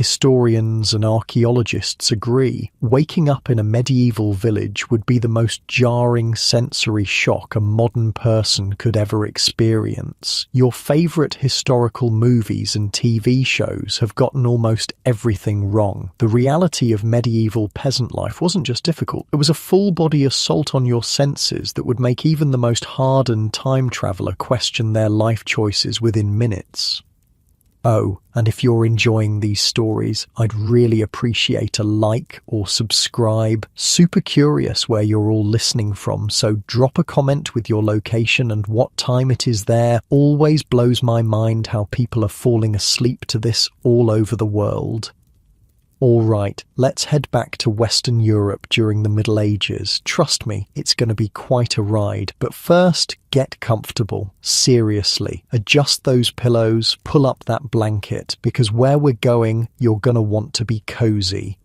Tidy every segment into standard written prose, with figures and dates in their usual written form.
Historians and archaeologists agree, waking up in a medieval village would be the most jarring sensory shock a modern person could ever experience. Your favourite historical movies and TV shows have gotten almost everything wrong. The reality of medieval peasant life wasn't just difficult, it was a full-body assault on your senses that would make even the most hardened time traveller question their life choices within minutes. Oh, and if you're enjoying these stories, I'd really appreciate a like or subscribe. Super curious where you're all listening from, so drop a comment with your location and what time it is there. Always blows my mind how people are falling asleep to this all over the world. All right, let's head back to Western Europe during the Middle Ages. Trust me, it's going to be quite a ride. But first, get comfortable. Seriously, adjust those pillows, pull up that blanket, because where we're going, you're going to want to be cozy.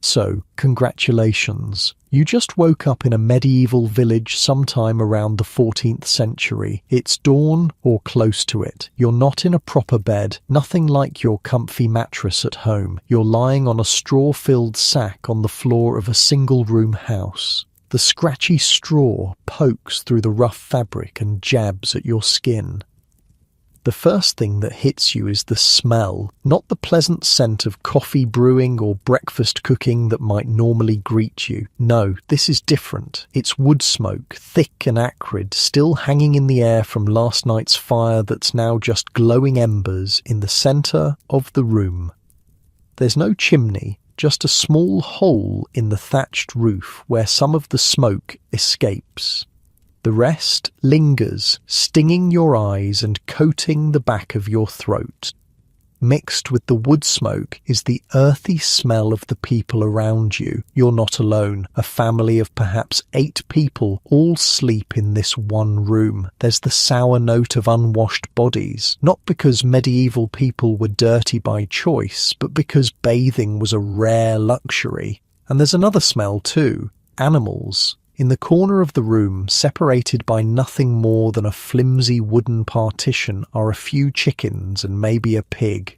So, congratulations. You just woke up in a medieval village sometime around the 14th century. It's dawn or close to it. You're not in a proper bed, nothing like your comfy mattress at home. You're lying on a straw-filled sack on the floor of a single-room house. The scratchy straw pokes through the rough fabric and jabs at your skin. The first thing that hits you is the smell, not the pleasant scent of coffee brewing or breakfast cooking that might normally greet you. No, this is different. It's wood smoke, thick and acrid, still hanging in the air from last night's fire that's now just glowing embers in the centre of the room. There's no chimney, just a small hole in the thatched roof where some of the smoke escapes. The rest lingers, stinging your eyes and coating the back of your throat. Mixed with the wood smoke is the earthy smell of the people around you. You're not alone. A family of perhaps 8 people all sleep in this one room. There's the sour note of unwashed bodies, not because medieval people were dirty by choice, but because bathing was a rare luxury. And there's another smell too. Animals. In the corner of the room, separated by nothing more than a flimsy wooden partition, are a few chickens and maybe a pig.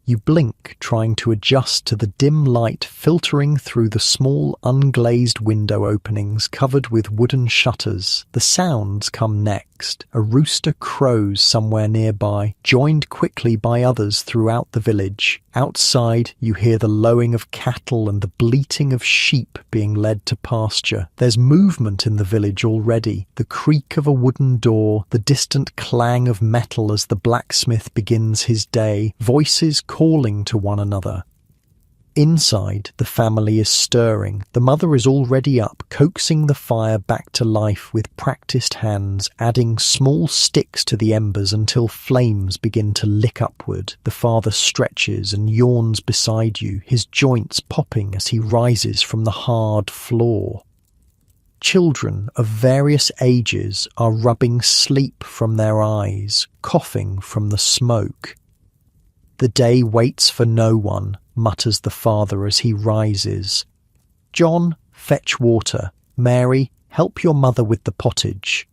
You blink, trying to adjust to the dim light filtering through the small unglazed window openings covered with wooden shutters. The sounds come next. A rooster crows somewhere nearby, joined quickly by others throughout the village. Outside, you hear the lowing of cattle and the bleating of sheep being led to pasture. There's movement in the village already. The creak of a wooden door, the distant clang of metal as the blacksmith begins his day, voices calling to one another. Inside, the family is stirring. The mother is already up, coaxing the fire back to life with practiced hands, adding small sticks to the embers until flames begin to lick upward. The father stretches and yawns beside you, his joints popping as he rises from the hard floor. Children of various ages are rubbing sleep from their eyes, coughing from the smoke. The day waits for no one, mutters the father as he rises. John, fetch water. Mary, help your mother with the pottage.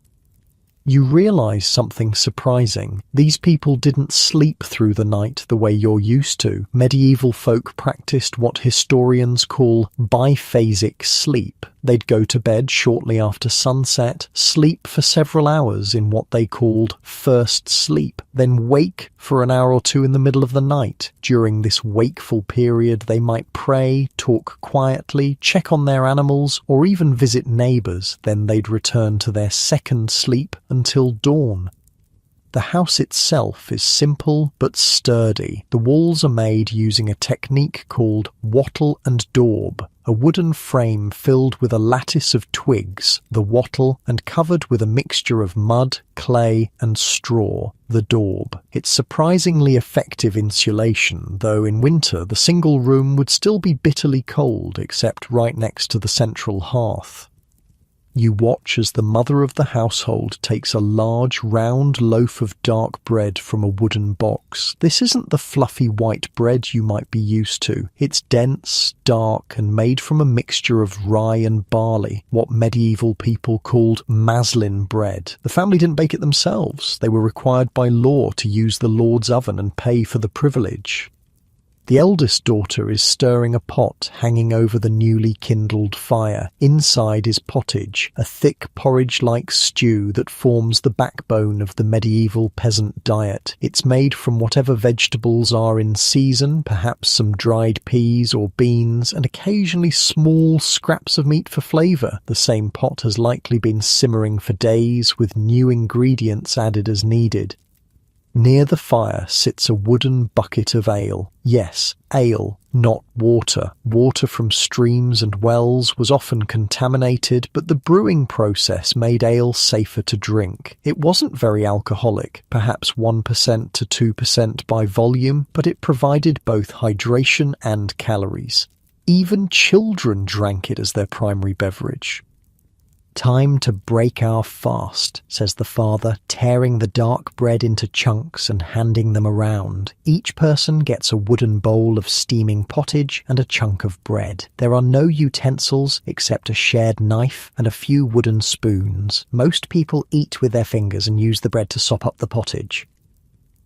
You realise something surprising. These people didn't sleep through the night the way you're used to. Medieval folk practised what historians call biphasic sleep. They'd go to bed shortly after sunset, sleep for several hours in what they called first sleep, then wake for an hour or two in the middle of the night. During this wakeful period, they might pray, talk quietly, check on their animals, or even visit neighbours. Then they'd return to their second sleep until dawn. The house itself is simple but sturdy. The walls are made using a technique called wattle and daub, a wooden frame filled with a lattice of twigs, the wattle, and covered with a mixture of mud, clay and straw, the daub. It's surprisingly effective insulation, though in winter the single room would still be bitterly cold except right next to the central hearth. You watch as the mother of the household takes a large round loaf of dark bread from a wooden box. This isn't the fluffy white bread you might be used to. It's dense, dark, and made from a mixture of rye and barley, what medieval people called maslin bread. The family didn't bake it themselves. They were required by law to use the Lord's oven and pay for the privilege. The eldest daughter is stirring a pot hanging over the newly kindled fire. Inside is pottage, a thick porridge-like stew that forms the backbone of the medieval peasant diet. It's made from whatever vegetables are in season, perhaps some dried peas or beans, and occasionally small scraps of meat for flavour. The same pot has likely been simmering for days, with new ingredients added as needed. Near the fire sits a wooden bucket of ale. Yes, ale, not water. Water from streams and wells was often contaminated, but the brewing process made ale safer to drink. It wasn't very alcoholic, perhaps 1% to 2% by volume, but it provided both hydration and calories. Even children drank it as their primary beverage. "Time to break our fast," says the father, tearing the dark bread into chunks and handing them around. Each person gets a wooden bowl of steaming pottage and a chunk of bread. There are no utensils except a shared knife and a few wooden spoons. Most people eat with their fingers and use the bread to sop up the pottage.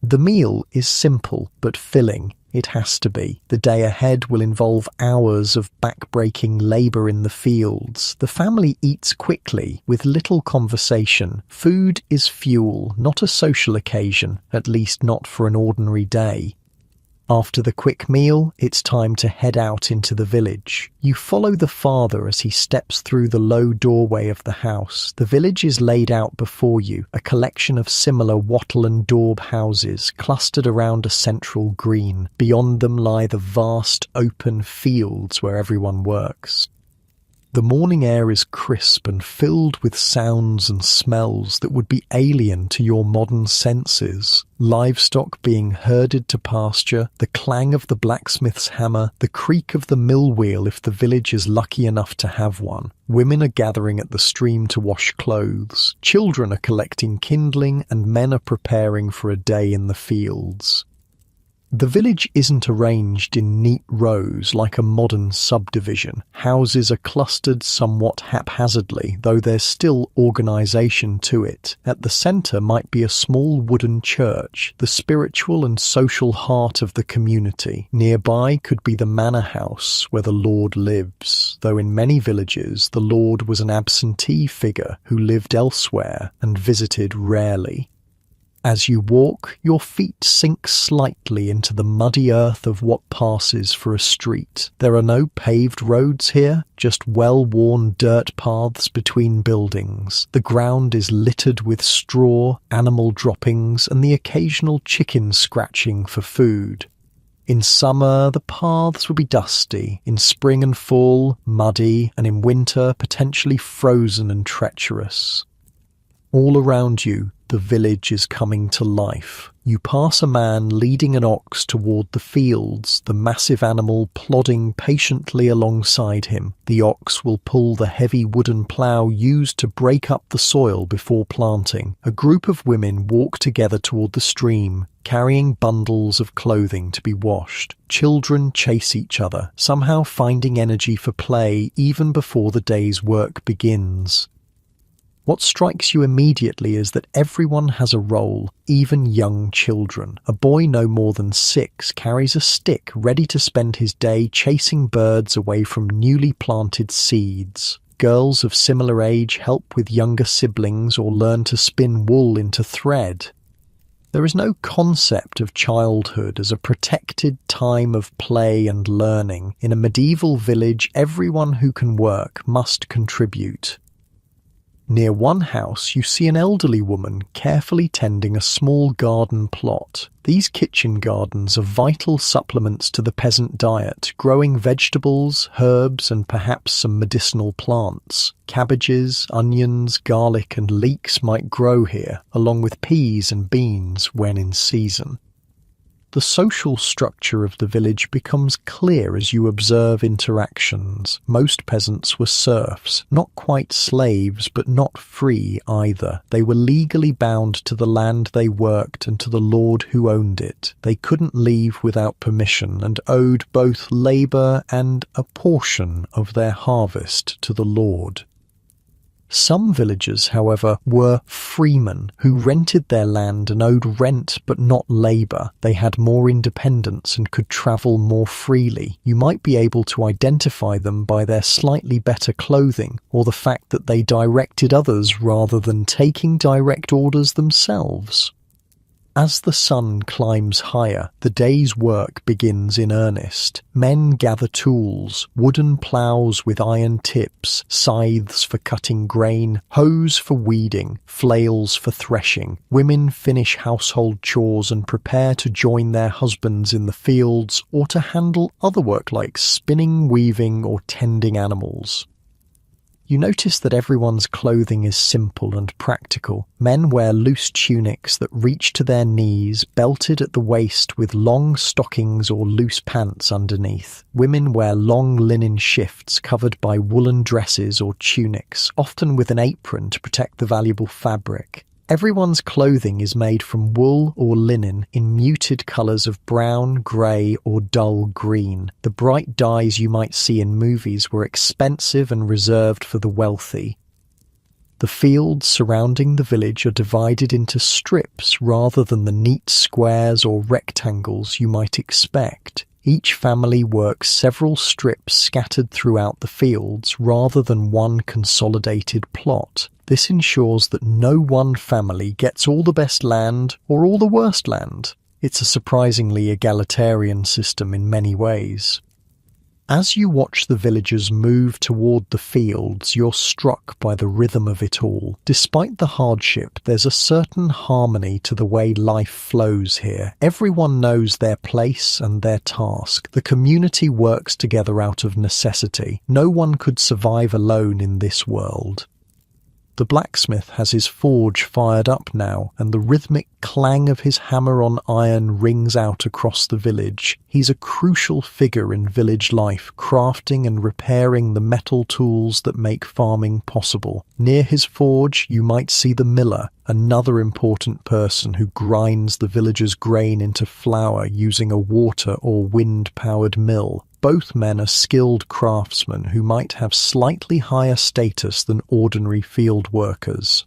The meal is simple but filling. It has to be. The day ahead will involve hours of back-breaking labour in the fields. The family eats quickly, with little conversation. Food is fuel, not a social occasion, at least not for an ordinary day. After the quick meal, it's time to head out into the village. You follow the father as he steps through the low doorway of the house. The village is laid out before you, a collection of similar wattle and daub houses clustered around a central green. Beyond them lie the vast, open fields where everyone works. The morning air is crisp and filled with sounds and smells that would be alien to your modern senses. Livestock being herded to pasture, the clang of the blacksmith's hammer, the creak of the mill wheel if the village is lucky enough to have one. Women are gathering at the stream to wash clothes. Children are collecting kindling, and men are preparing for a day in the fields. The village isn't arranged in neat rows like a modern subdivision. Houses are clustered somewhat haphazardly, though there's still organisation to it. At the centre might be a small wooden church, the spiritual and social heart of the community. Nearby could be the manor house where the Lord lives, though in many villages the Lord was an absentee figure who lived elsewhere and visited rarely. As you walk, your feet sink slightly into the muddy earth of what passes for a street. There are no paved roads here, just well-worn dirt paths between buildings. The ground is littered with straw, animal droppings, and the occasional chicken scratching for food. In summer, the paths will be dusty. In spring and fall, muddy, and in winter, potentially frozen and treacherous. All around you, the village is coming to life. You pass a man leading an ox toward the fields, the massive animal plodding patiently alongside him. The ox will pull the heavy wooden plough used to break up the soil before planting. A group of women walk together toward the stream, carrying bundles of clothing to be washed. Children chase each other, somehow finding energy for play even before the day's work begins. What strikes you immediately is that everyone has a role, even young children. A boy no more than 6 carries a stick ready to spend his day chasing birds away from newly planted seeds. Girls of similar age help with younger siblings or learn to spin wool into thread. There is no concept of childhood as a protected time of play and learning. In a medieval village, everyone who can work must contribute. Near one house, you see an elderly woman carefully tending a small garden plot. These kitchen gardens are vital supplements to the peasant diet, growing vegetables, herbs, and perhaps some medicinal plants. Cabbages, onions, garlic, and leeks might grow here, along with peas and beans when in season. The social structure of the village becomes clear as you observe interactions. Most peasants were serfs, not quite slaves, but not free either. They were legally bound to the land they worked and to the lord who owned it. They couldn't leave without permission and owed both labour and a portion of their harvest to the lord. Some villagers, however, were freemen who rented their land and owed rent but not labour. They had more independence and could travel more freely. You might be able to identify them by their slightly better clothing or the fact that they directed others rather than taking direct orders themselves. As the sun climbs higher, the day's work begins in earnest. Men gather tools, wooden ploughs with iron tips, scythes for cutting grain, hoes for weeding, flails for threshing. Women finish household chores and prepare to join their husbands in the fields or to handle other work like spinning, weaving, or tending animals. You notice that everyone's clothing is simple and practical. Men wear loose tunics that reach to their knees, belted at the waist with long stockings or loose pants underneath. Women wear long linen shifts covered by woolen dresses or tunics, often with an apron to protect the valuable fabric. Everyone's clothing is made from wool or linen in muted colours of brown, grey or dull green. The bright dyes you might see in movies were expensive and reserved for the wealthy. The fields surrounding the village are divided into strips rather than the neat squares or rectangles you might expect. Each family works several strips scattered throughout the fields rather than one consolidated plot. This ensures that no one family gets all the best land or all the worst land. It's a surprisingly egalitarian system in many ways. As you watch the villagers move toward the fields, you're struck by the rhythm of it all. Despite the hardship, there's a certain harmony to the way life flows here. Everyone knows their place and their task. The community works together out of necessity. No one could survive alone in this world. The blacksmith has his forge fired up now, and the rhythmic clang of his hammer on iron rings out across the village. He's a crucial figure in village life, crafting and repairing the metal tools that make farming possible. Near his forge, you might see the miller, another important person who grinds the villagers' grain into flour using a water or wind-powered mill. Both men are skilled craftsmen who might have slightly higher status than ordinary field workers.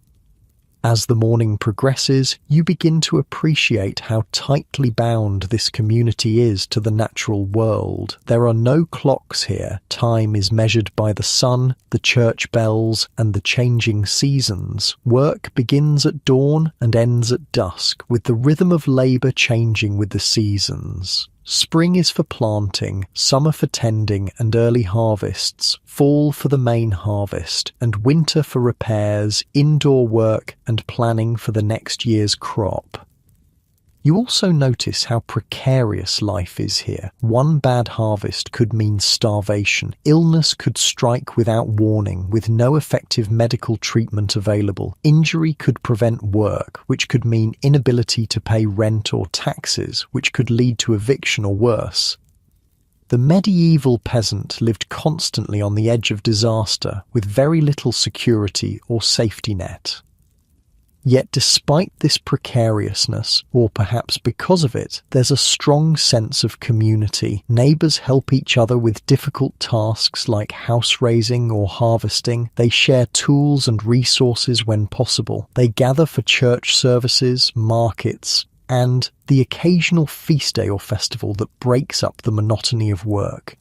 As the morning progresses, you begin to appreciate how tightly bound this community is to the natural world. There are no clocks here. Time is measured by the sun, the church bells, and the changing seasons. Work begins at dawn and ends at dusk, with the rhythm of labour changing with the seasons. Spring is for planting, summer for tending and early harvests, fall for the main harvest, and winter for repairs, indoor work, and planning for the next year's crop. You also notice how precarious life is here. One bad harvest could mean starvation. Illness could strike without warning, with no effective medical treatment available. Injury could prevent work, which could mean inability to pay rent or taxes, which could lead to eviction or worse. The medieval peasant lived constantly on the edge of disaster, with very little security or safety net. Yet despite this precariousness, or perhaps because of it, there's a strong sense of community. Neighbours help each other with difficult tasks like house raising or harvesting. They share tools and resources when possible. They gather for church services, markets, and the occasional feast day or festival that breaks up the monotony of work.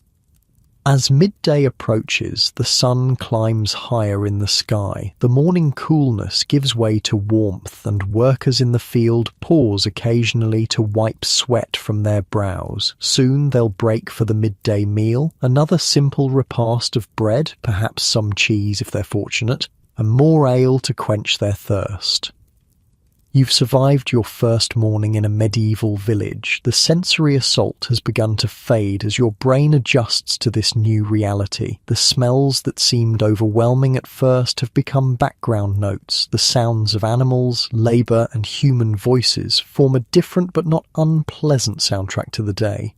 As midday approaches, the sun climbs higher in the sky. The morning coolness gives way to warmth, and workers in the field pause occasionally to wipe sweat from their brows. Soon they'll break for the midday meal, another simple repast of bread, perhaps some cheese if they're fortunate, and more ale to quench their thirst. You've survived your first morning in a medieval village. The sensory assault has begun to fade as your brain adjusts to this new reality. The smells that seemed overwhelming at first have become background notes. The sounds of animals, labour, and human voices form a different but not unpleasant soundtrack to the day.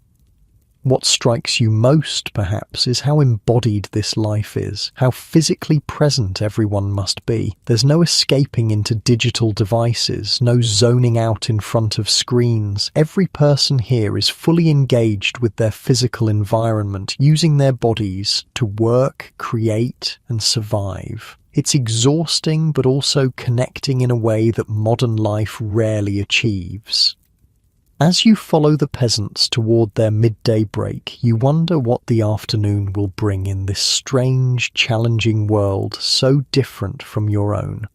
What strikes you most, perhaps, is how embodied this life is, how physically present everyone must be. There's no escaping into digital devices, no zoning out in front of screens. Every person here is fully engaged with their physical environment, using their bodies to work, create, and survive. It's exhausting, but also connecting in a way that modern life rarely achieves. As you follow the peasants toward their midday break, you wonder what the afternoon will bring in this strange, challenging world so different from your own.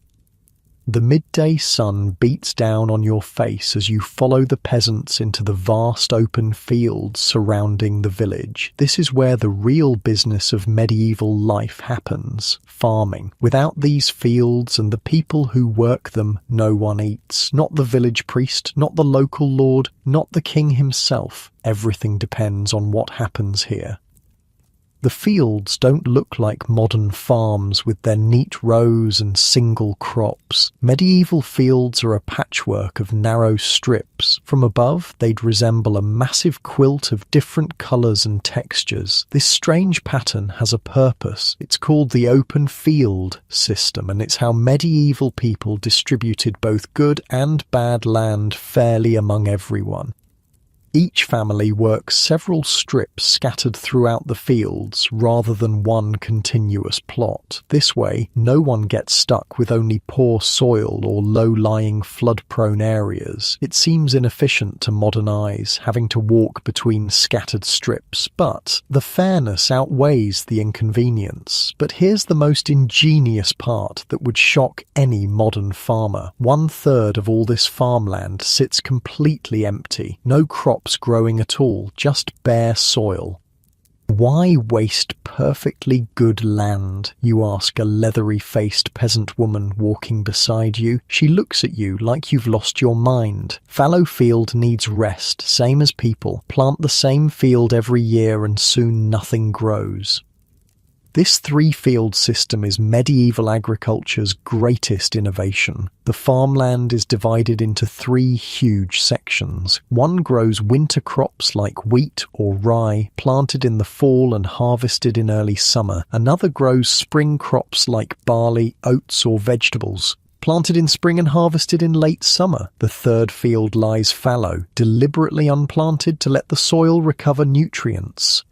The midday sun beats down on your face as you follow the peasants into the vast open fields surrounding the village. This is where the real business of medieval life happens, farming. Without these fields and the people who work them, no one eats. Not the village priest, not the local lord, not the king himself. Everything depends on what happens here. The fields don't look like modern farms with their neat rows and single crops. Medieval fields are a patchwork of narrow strips. From above, they'd resemble a massive quilt of different colours and textures. This strange pattern has a purpose. It's called the open field system, and it's how medieval people distributed both good and bad land fairly among everyone. Each family works several strips scattered throughout the fields rather than one continuous plot. This way, no one gets stuck with only poor soil or low-lying flood-prone areas. It seems inefficient to modern eyes, having to walk between scattered strips, but the fairness outweighs the inconvenience. But here's the most ingenious part that would shock any modern farmer. 1/3 of all this farmland sits completely empty. No crops growing at all, just bare soil. Why waste perfectly good land? You ask a leathery-faced peasant woman walking beside you. She looks at you like you've lost your mind. Fallow field needs rest, same as people. Plant the same field every year and soon nothing grows. This three-field system is medieval agriculture's greatest innovation. The farmland is divided into three huge sections. One grows winter crops like wheat or rye, planted in the fall and harvested in early summer. Another grows spring crops like barley, oats or vegetables, planted in spring and harvested in late summer. The third field lies fallow, deliberately unplanted to let the soil recover nutrients.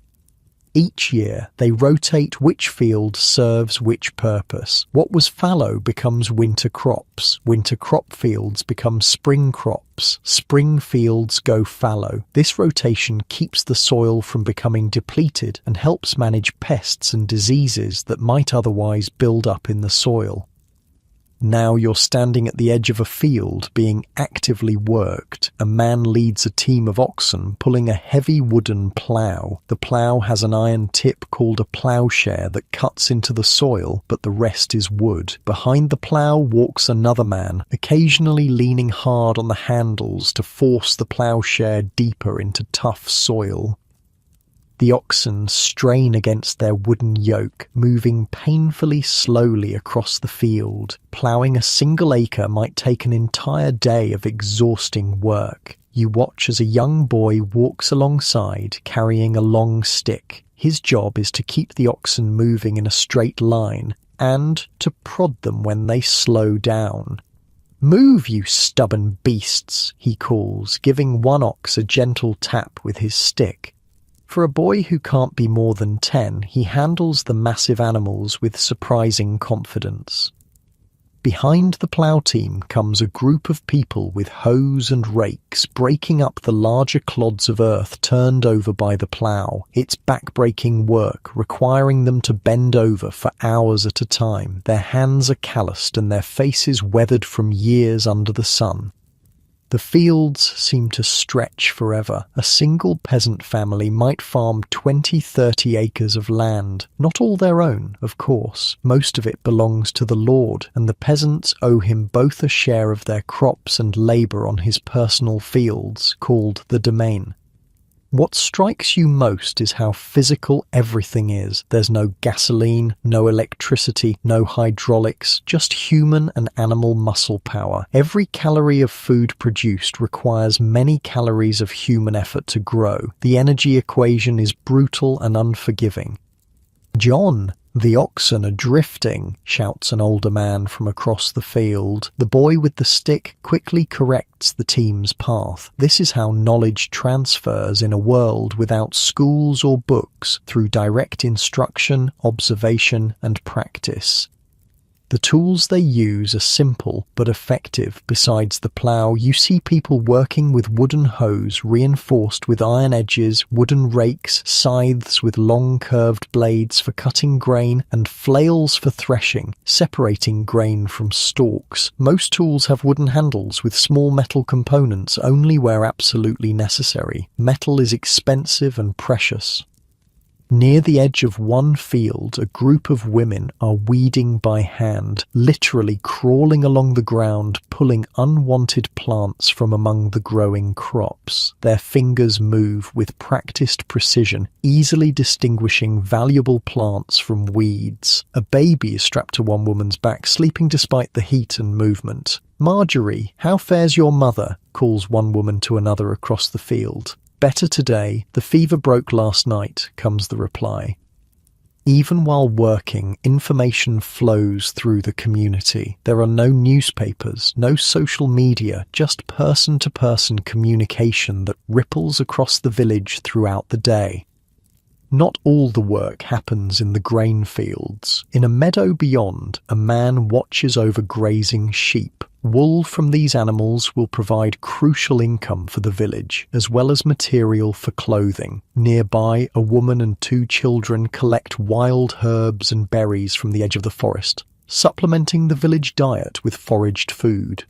Each year, they rotate which field serves which purpose. What was fallow becomes winter crops. Winter crop fields become spring crops. Spring fields go fallow. This rotation keeps the soil from becoming depleted and helps manage pests and diseases that might otherwise build up in the soil. Now you're standing at the edge of a field being actively worked. A man leads a team of oxen pulling a heavy wooden plough. The plough has an iron tip called a ploughshare that cuts into the soil, but the rest is wood. Behind the plough walks another man, occasionally leaning hard on the handles to force the ploughshare deeper into tough soil. The oxen strain against their wooden yoke, moving painfully slowly across the field. Ploughing a single acre might take an entire day of exhausting work. You watch as a young boy walks alongside, carrying a long stick. His job is to keep the oxen moving in a straight line, and to prod them when they slow down. "Move, you stubborn beasts," he calls, giving one ox a gentle tap with his stick. For a boy who can't be more than 10, he handles the massive animals with surprising confidence. Behind the plough team comes a group of people with hoes and rakes, breaking up the larger clods of earth turned over by the plough. It's back-breaking work, requiring them to bend over for hours at a time. Their hands are calloused and their faces weathered from years under the sun. The fields seem to stretch forever. A single peasant family might farm 20-30 acres of land. Not all their own, of course. Most of it belongs to the Lord, and the peasants owe him both a share of their crops and labour on his personal fields, called the domain. What strikes you most is how physical everything is. There's no gasoline, no electricity, no hydraulics, just human and animal muscle power. Every calorie of food produced requires many calories of human effort to grow. The energy equation is brutal and unforgiving. "John, the oxen are drifting," shouts an older man from across the field. The boy with the stick quickly corrects the team's path. This is how knowledge transfers in a world without schools or books, through direct instruction, observation, and practice. The tools they use are simple but effective. Besides the plough, you see people working with wooden hoes reinforced with iron edges, wooden rakes, scythes with long curved blades for cutting grain, and flails for threshing, separating grain from stalks. Most tools have wooden handles with small metal components only where absolutely necessary. Metal is expensive and precious. Near the edge of one field, a group of women are weeding by hand, literally crawling along the ground, pulling unwanted plants from among the growing crops. Their fingers move with practiced precision, easily distinguishing valuable plants from weeds. A baby is strapped to one woman's back, sleeping despite the heat and movement. "Marjorie, how fares your mother?" calls one woman to another across the field. "Better today. The fever broke last night," comes the reply. Even while working, information flows through the community. There are no newspapers, no social media, just person-to-person communication that ripples across the village throughout the day. Not all the work happens in the grain fields. In a meadow beyond, a man watches over grazing sheep. Wool from these animals will provide crucial income for the village, as well as material for clothing. Nearby, a woman and 2 children collect wild herbs and berries from the edge of the forest, supplementing the village diet with foraged food.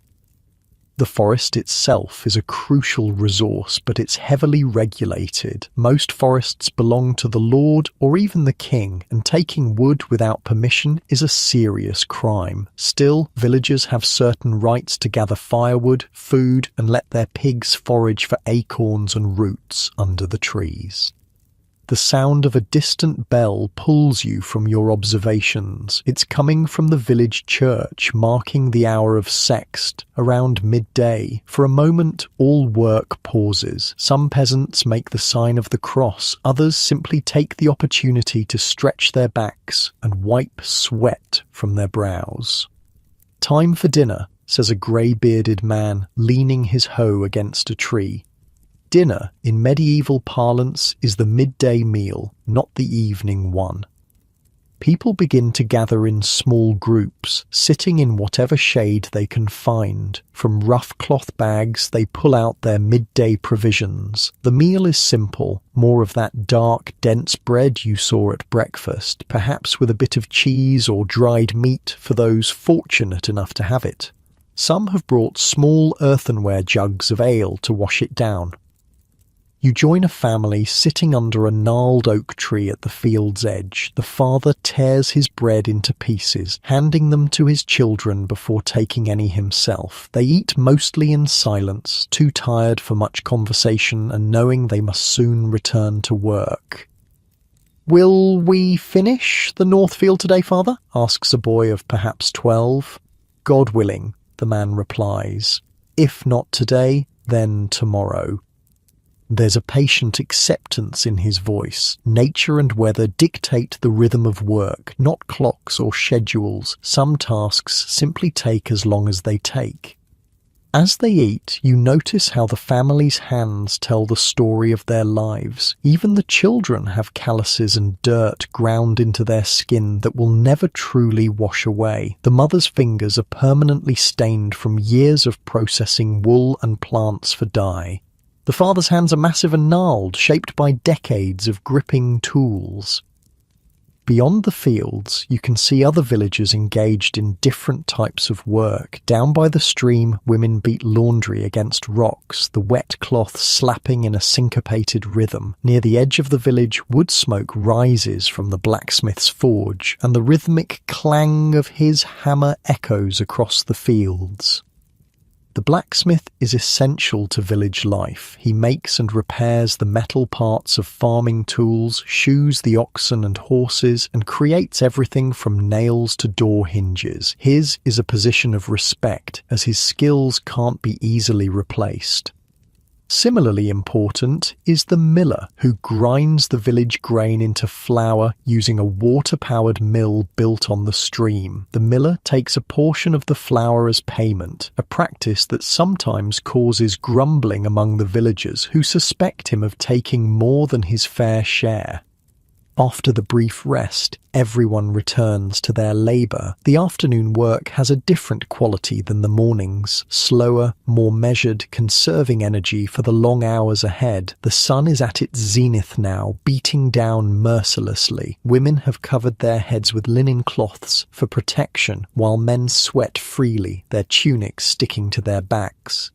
The forest itself is a crucial resource, but it's heavily regulated. Most forests belong to the lord or even the king, and taking wood without permission is a serious crime. Still, villagers have certain rights to gather firewood, food, and let their pigs forage for acorns and roots under the trees. The sound of a distant bell pulls you from your observations. It's coming from the village church, marking the hour of sext, around midday. For a moment, all work pauses. Some peasants make the sign of the cross. Others simply take the opportunity to stretch their backs and wipe sweat from their brows. "Time for dinner," says a grey-bearded man, leaning his hoe against a tree. Dinner, in medieval parlance, is the midday meal, not the evening one. People begin to gather in small groups, sitting in whatever shade they can find. From rough cloth bags, they pull out their midday provisions. The meal is simple, more of that dark, dense bread you saw at breakfast, perhaps with a bit of cheese or dried meat for those fortunate enough to have it. Some have brought small earthenware jugs of ale to wash it down. You join a family sitting under a gnarled oak tree at the field's edge. The father tears his bread into pieces, handing them to his children before taking any himself. They eat mostly in silence, too tired for much conversation and knowing they must soon return to work. "Will we finish the North Field today, father?" asks a boy of perhaps 12. "God willing," the man replies. "If not today, then tomorrow." There's a patient acceptance in his voice. Nature and weather dictate the rhythm of work, not clocks or schedules. Some tasks simply take as long as they take. As they eat, you notice how the family's hands tell the story of their lives. Even the children have calluses and dirt ground into their skin that will never truly wash away. The mother's fingers are permanently stained from years of processing wool and plants for dye. The father's hands are massive and gnarled, shaped by decades of gripping tools. Beyond the fields, you can see other villagers engaged in different types of work. Down by the stream, women beat laundry against rocks, the wet cloth slapping in a syncopated rhythm. Near the edge of the village, wood smoke rises from the blacksmith's forge, and the rhythmic clang of his hammer echoes across the fields. The blacksmith is essential to village life. He makes and repairs the metal parts of farming tools, shoes the oxen and horses, and creates everything from nails to door hinges. His is a position of respect, as his skills can't be easily replaced. Similarly important is the miller, who grinds the village grain into flour using a water-powered mill built on the stream. The miller takes a portion of the flour as payment, a practice that sometimes causes grumbling among the villagers who suspect him of taking more than his fair share. After the brief rest, everyone returns to their labour. The afternoon work has a different quality than the morning's, slower, more measured, conserving energy for the long hours ahead. The sun is at its zenith now, beating down mercilessly. Women have covered their heads with linen cloths for protection, while men sweat freely, their tunics sticking to their backs.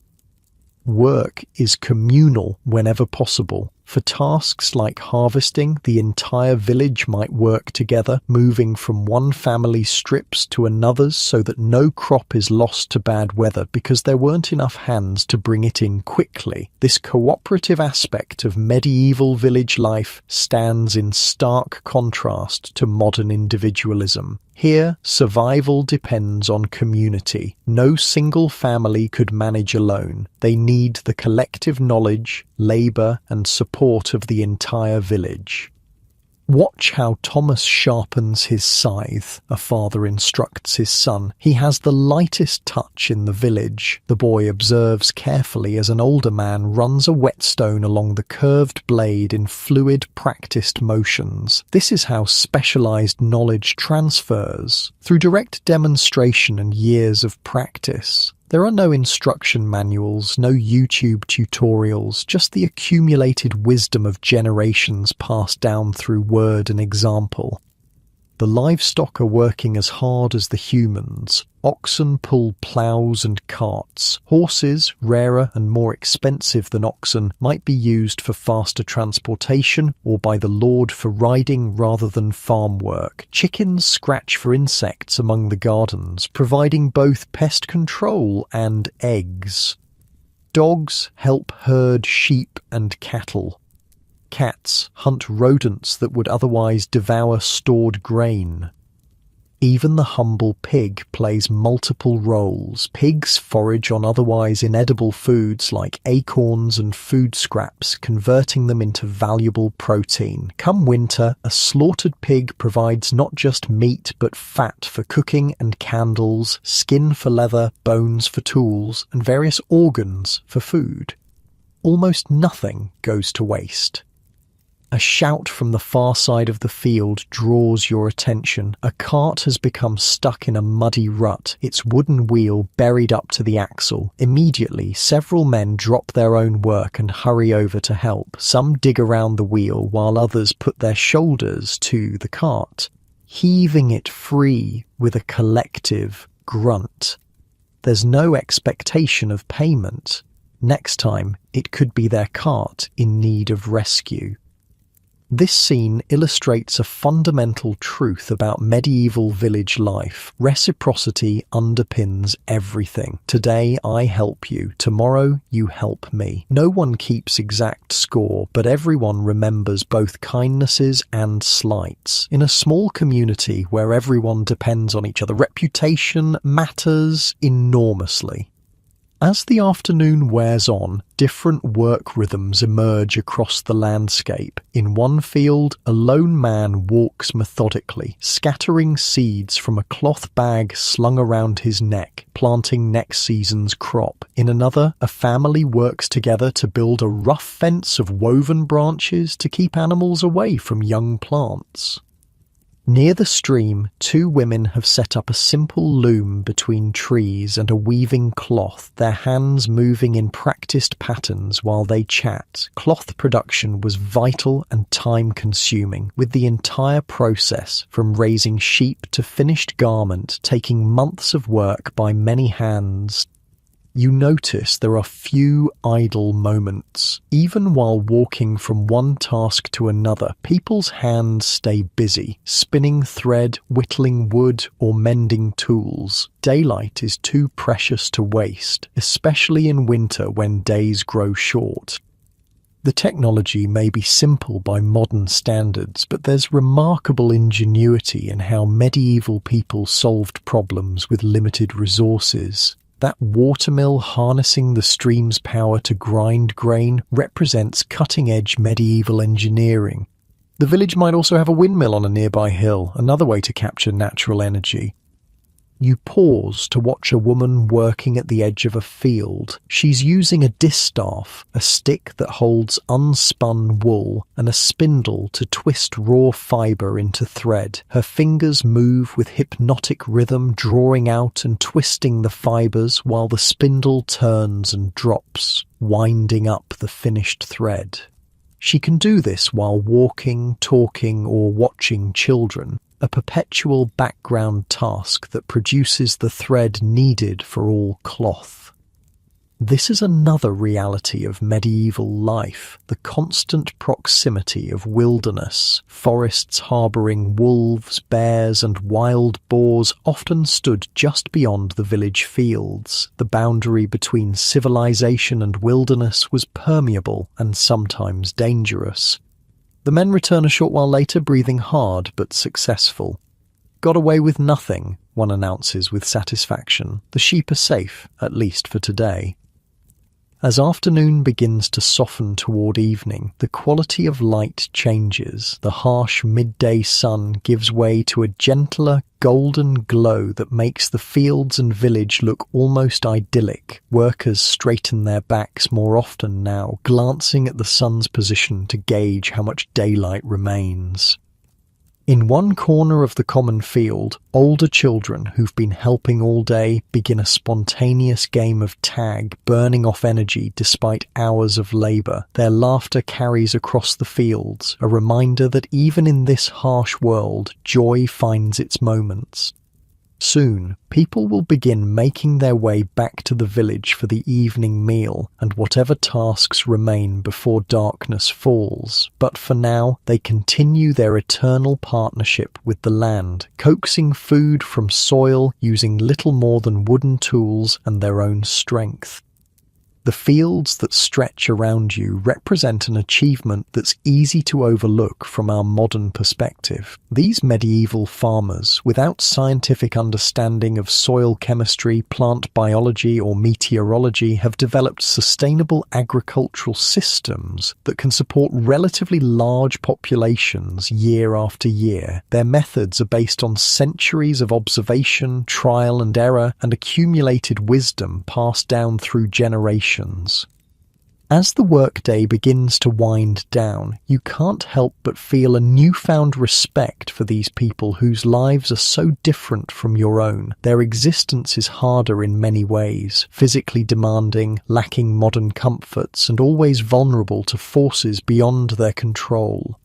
Work is communal whenever possible. For tasks like harvesting, the entire village might work together, moving from one family's strips to another's so that no crop is lost to bad weather because there weren't enough hands to bring it in quickly. This cooperative aspect of medieval village life stands in stark contrast to modern individualism. Here, survival depends on community. No single family could manage alone. They need the collective knowledge, labour, and support of the entire village. Watch how Thomas sharpens his scythe, a father instructs his son. He has the lightest touch in the village. The boy observes carefully as an older man runs a whetstone along the curved blade in fluid, practiced motions. This is how specialized knowledge transfers, through direct demonstration and years of practice. There are no instruction manuals, no YouTube tutorials, just the accumulated wisdom of generations passed down through word and example. The livestock are working as hard as the humans. Oxen pull ploughs and carts. Horses, rarer and more expensive than oxen, might be used for faster transportation or by the lord for riding rather than farm work. Chickens scratch for insects among the gardens, providing both pest control and eggs. Dogs help herd sheep and cattle. Cats hunt rodents that would otherwise devour stored grain. Even the humble pig plays multiple roles. Pigs forage on otherwise inedible foods like acorns and food scraps, converting them into valuable protein. Come winter, a slaughtered pig provides not just meat but fat for cooking and candles, skin for leather, bones for tools, and various organs for food. Almost nothing goes to waste. A shout from the far side of the field draws your attention. A cart has become stuck in a muddy rut, its wooden wheel buried up to the axle. Immediately, several men drop their own work and hurry over to help. Some dig around the wheel, while others put their shoulders to the cart, heaving it free with a collective grunt. There's no expectation of payment. Next time, it could be their cart in need of rescue. This scene illustrates a fundamental truth about medieval village life. Reciprocity underpins everything. Today I help you, tomorrow you help me. No one keeps exact score, but everyone remembers both kindnesses and slights. In a small community where everyone depends on each other, reputation matters enormously. As the afternoon wears on, different work rhythms emerge across the landscape. In one field, a lone man walks methodically, scattering seeds from a cloth bag slung around his neck, planting next season's crop. In another, a family works together to build a rough fence of woven branches to keep animals away from young plants. Near the stream, two women have set up a simple loom between trees and a weaving cloth, their hands moving in practiced patterns while they chat. Cloth production was vital and time-consuming, with the entire process, from raising sheep to finished garment, taking months of work by many hands. You notice there are few idle moments. Even while walking from one task to another, people's hands stay busy, spinning thread, whittling wood, or mending tools. Daylight is too precious to waste, especially in winter when days grow short. The technology may be simple by modern standards, but there's remarkable ingenuity in how medieval people solved problems with limited resources. That watermill harnessing the stream's power to grind grain represents cutting-edge medieval engineering. The village might also have a windmill on a nearby hill, another way to capture natural energy. You pause to watch a woman working at the edge of a field. She's using a distaff, a stick that holds unspun wool, and a spindle to twist raw fibre into thread. Her fingers move with hypnotic rhythm, drawing out and twisting the fibres while the spindle turns and drops, winding up the finished thread. She can do this while walking, talking, or watching children. A perpetual background task that produces the thread needed for all cloth. This is another reality of medieval life, the constant proximity of wilderness. Forests harbouring wolves, bears, and wild boars often stood just beyond the village fields. The boundary between civilization and wilderness was permeable and sometimes dangerous. The men return a short while later, breathing hard but successful. Got away with nothing, one announces with satisfaction. The sheep are safe, at least for today. As afternoon begins to soften toward evening, the quality of light changes. The harsh midday sun gives way to a gentler, golden glow that makes the fields and village look almost idyllic. Workers straighten their backs more often now, glancing at the sun's position to gauge how much daylight remains. In one corner of the common field, older children who've been helping all day begin a spontaneous game of tag, burning off energy despite hours of labour. Their laughter carries across the fields, a reminder that even in this harsh world, joy finds its moments. Soon, people will begin making their way back to the village for the evening meal and whatever tasks remain before darkness falls. But for now, they continue their eternal partnership with the land, coaxing food from soil using little more than wooden tools and their own strength. The fields that stretch around you represent an achievement that's easy to overlook from our modern perspective. These medieval farmers, without scientific understanding of soil chemistry, plant biology, or meteorology, have developed sustainable agricultural systems that can support relatively large populations year after year. Their methods are based on centuries of observation, trial and error, and accumulated wisdom passed down through generations. As the workday begins to wind down, you can't help but feel a newfound respect for these people whose lives are so different from your own. Their existence is harder in many ways, physically demanding, lacking modern comforts, and always vulnerable to forces beyond their control.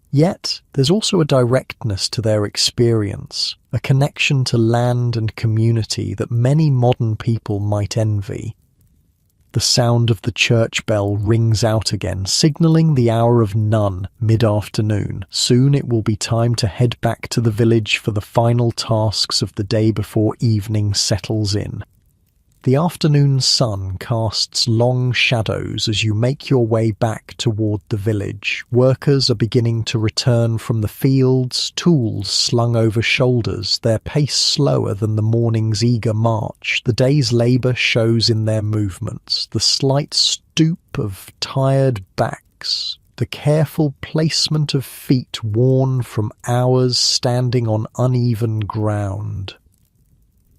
Yet, there's also a directness to their experience, a connection to land and community that many modern people might envy. The sound of the church bell rings out again, signalling the hour of none, mid-afternoon. Soon it will be time to head back to the village for the final tasks of the day before evening settles in. The afternoon sun casts long shadows as you make your way back toward the village. Workers are beginning to return from the fields, tools slung over shoulders, their pace slower than the morning's eager march. The day's labour shows in their movements, the slight stoop of tired backs, the careful placement of feet worn from hours standing on uneven ground.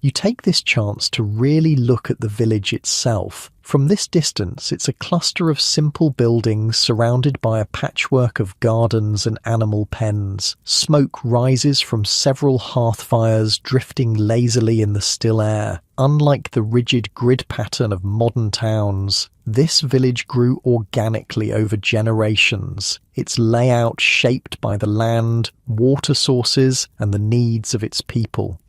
You take this chance to really look at the village itself. From this distance, it's a cluster of simple buildings surrounded by a patchwork of gardens and animal pens. Smoke rises from several hearth fires, drifting lazily in the still air. Unlike the rigid grid pattern of modern towns, this village grew organically over generations, its layout shaped by the land, water sources, and the needs of its people.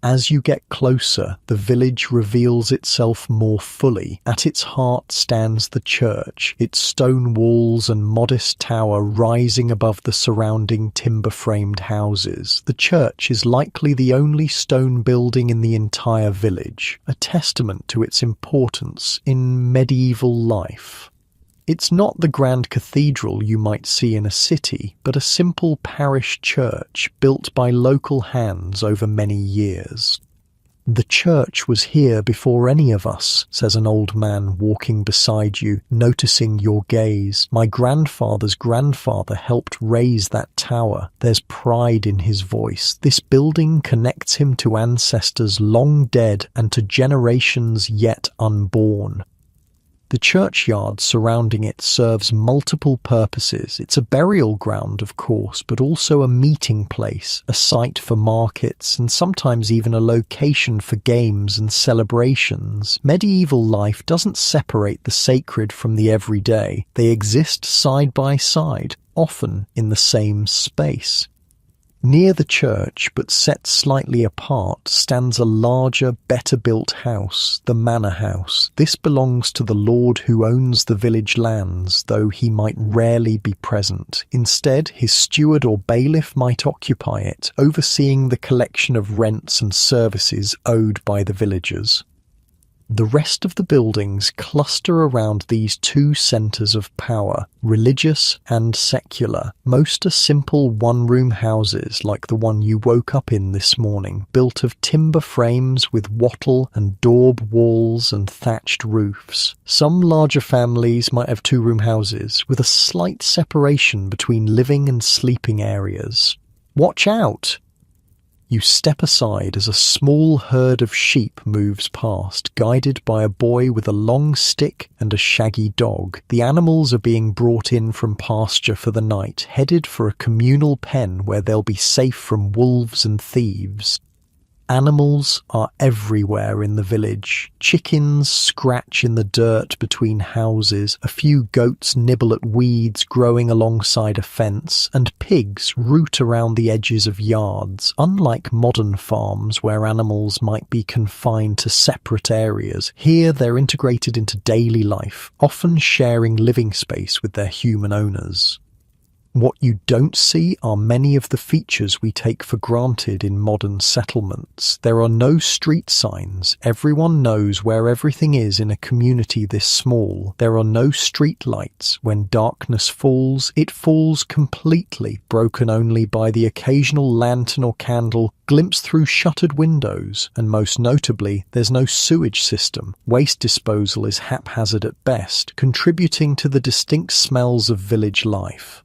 As you get closer, the village reveals itself more fully. At its heart stands the church, its stone walls and modest tower rising above the surrounding timber-framed houses. The church is likely the only stone building in the entire village, a testament to its importance in medieval life. It's not the grand cathedral you might see in a city, but a simple parish church built by local hands over many years. "The church was here before any of us," says an old man walking beside you, noticing your gaze. "My grandfather's grandfather helped raise that tower." There's pride in his voice. This building connects him to ancestors long dead and to generations yet unborn. The churchyard surrounding it serves multiple purposes. It's a burial ground, of course, but also a meeting place, a site for markets, and sometimes even a location for games and celebrations. Medieval life doesn't separate the sacred from the everyday. They exist side by side, often in the same space. Near the church, but set slightly apart, stands a larger, better-built house, the manor house. This belongs to the lord who owns the village lands, though he might rarely be present. Instead, his steward or bailiff might occupy it, overseeing the collection of rents and services owed by the villagers. The rest of the buildings cluster around these two centres of power, religious and secular. Most are simple one-room houses like the one you woke up in this morning, built of timber frames with wattle and daub walls and thatched roofs. Some larger families might have two-room houses, with a slight separation between living and sleeping areas. Watch out! You step aside as a small herd of sheep moves past, guided by a boy with a long stick and a shaggy dog. The animals are being brought in from pasture for the night, headed for a communal pen where they'll be safe from wolves and thieves. Animals are everywhere in the village. Chickens scratch in the dirt between houses, a few goats nibble at weeds growing alongside a fence, and pigs root around the edges of yards. Unlike modern farms where animals might be confined to separate areas, here they're integrated into daily life, often sharing living space with their human owners. What you don't see are many of the features we take for granted in modern settlements. There are no street signs. Everyone knows where everything is in a community this small. There are no street lights. When darkness falls, it falls completely, broken only by the occasional lantern or candle glimpsed through shuttered windows. And most notably, there's no sewage system. Waste disposal is haphazard at best, contributing to the distinct smells of village life.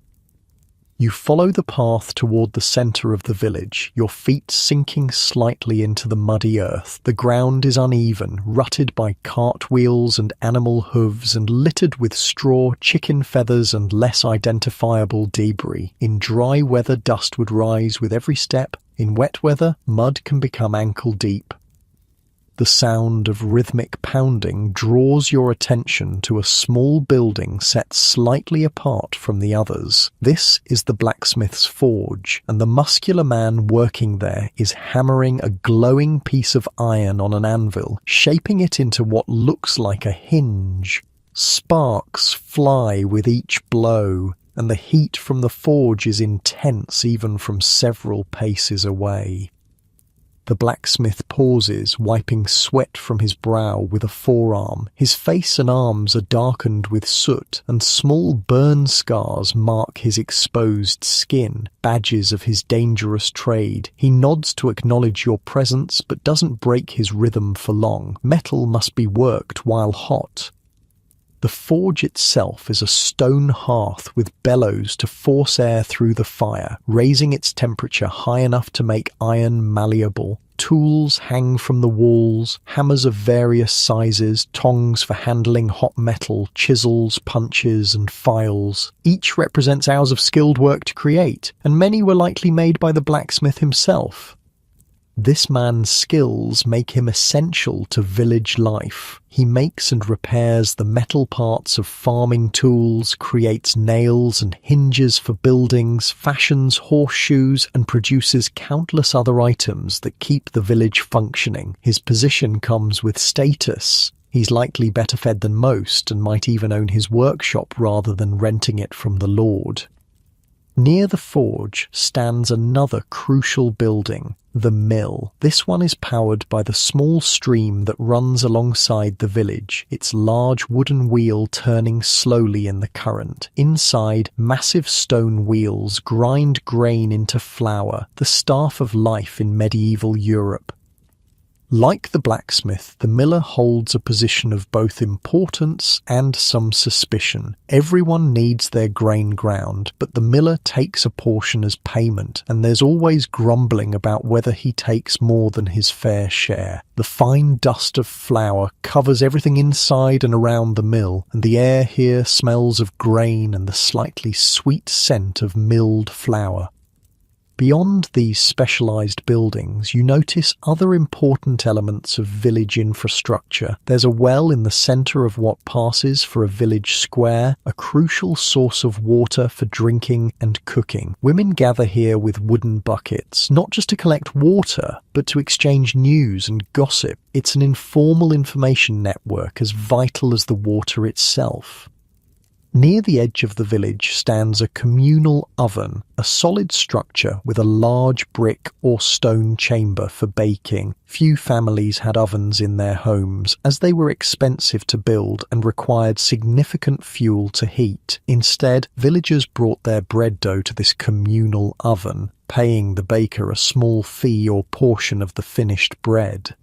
You follow the path toward the centre of the village, your feet sinking slightly into the muddy earth. The ground is uneven, rutted by cartwheels and animal hooves and littered with straw, chicken feathers and less identifiable debris. In dry weather, dust would rise with every step. In wet weather, mud can become ankle deep. The sound of rhythmic pounding draws your attention to a small building set slightly apart from the others. This is the blacksmith's forge, and the muscular man working there is hammering a glowing piece of iron on an anvil, shaping it into what looks like a hinge. Sparks fly with each blow, and the heat from the forge is intense even from several paces away. The blacksmith pauses, wiping sweat from his brow with a forearm. His face and arms are darkened with soot, and small burn scars mark his exposed skin, badges of his dangerous trade. He nods to acknowledge your presence, but doesn't break his rhythm for long. Metal must be worked while hot. The forge itself is a stone hearth with bellows to force air through the fire, raising its temperature high enough to make iron malleable. Tools hang from the walls, hammers of various sizes, tongs for handling hot metal, chisels, punches, and files. Each represents hours of skilled work to create, and many were likely made by the blacksmith himself. This man's skills make him essential to village life. He makes and repairs the metal parts of farming tools, creates nails and hinges for buildings, fashions horseshoes, and produces countless other items that keep the village functioning. His position comes with status. He's likely better fed than most and might even own his workshop rather than renting it from the lord. Near the forge stands another crucial building, the mill. This one is powered by the small stream that runs alongside the village, its large wooden wheel turning slowly in the current. Inside, massive stone wheels grind grain into flour, the staff of life in medieval Europe. Like the blacksmith, the miller holds a position of both importance and some suspicion. Everyone needs their grain ground, but the miller takes a portion as payment, and there's always grumbling about whether he takes more than his fair share. The fine dust of flour covers everything inside and around the mill, and the air here smells of grain and the slightly sweet scent of milled flour. Beyond these specialized buildings, you notice other important elements of village infrastructure. There's a well in the center of what passes for a village square, a crucial source of water for drinking and cooking. Women gather here with wooden buckets, not just to collect water, but to exchange news and gossip. It's an informal information network as vital as the water itself. Near the edge of the village stands a communal oven, a solid structure with a large brick or stone chamber for baking. Few families had ovens in their homes, as they were expensive to build and required significant fuel to heat. Instead, villagers brought their bread dough to this communal oven, paying the baker a small fee or portion of the finished bread.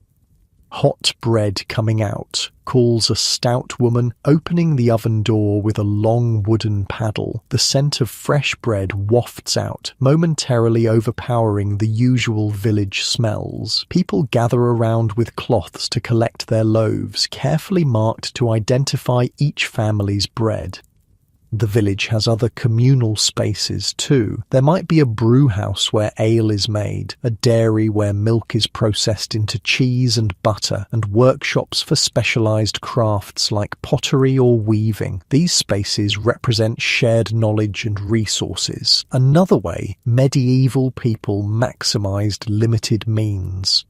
Hot bread coming out, calls a stout woman, opening the oven door with a long wooden paddle. The scent of fresh bread wafts out, momentarily overpowering the usual village smells. People gather around with cloths to collect their loaves, carefully marked to identify each family's bread. The village has other communal spaces too. There might be a brew house where ale is made, a dairy where milk is processed into cheese and butter, and workshops for specialized crafts like pottery or weaving. These spaces represent shared knowledge and resources. Another way, medieval people maximized limited means.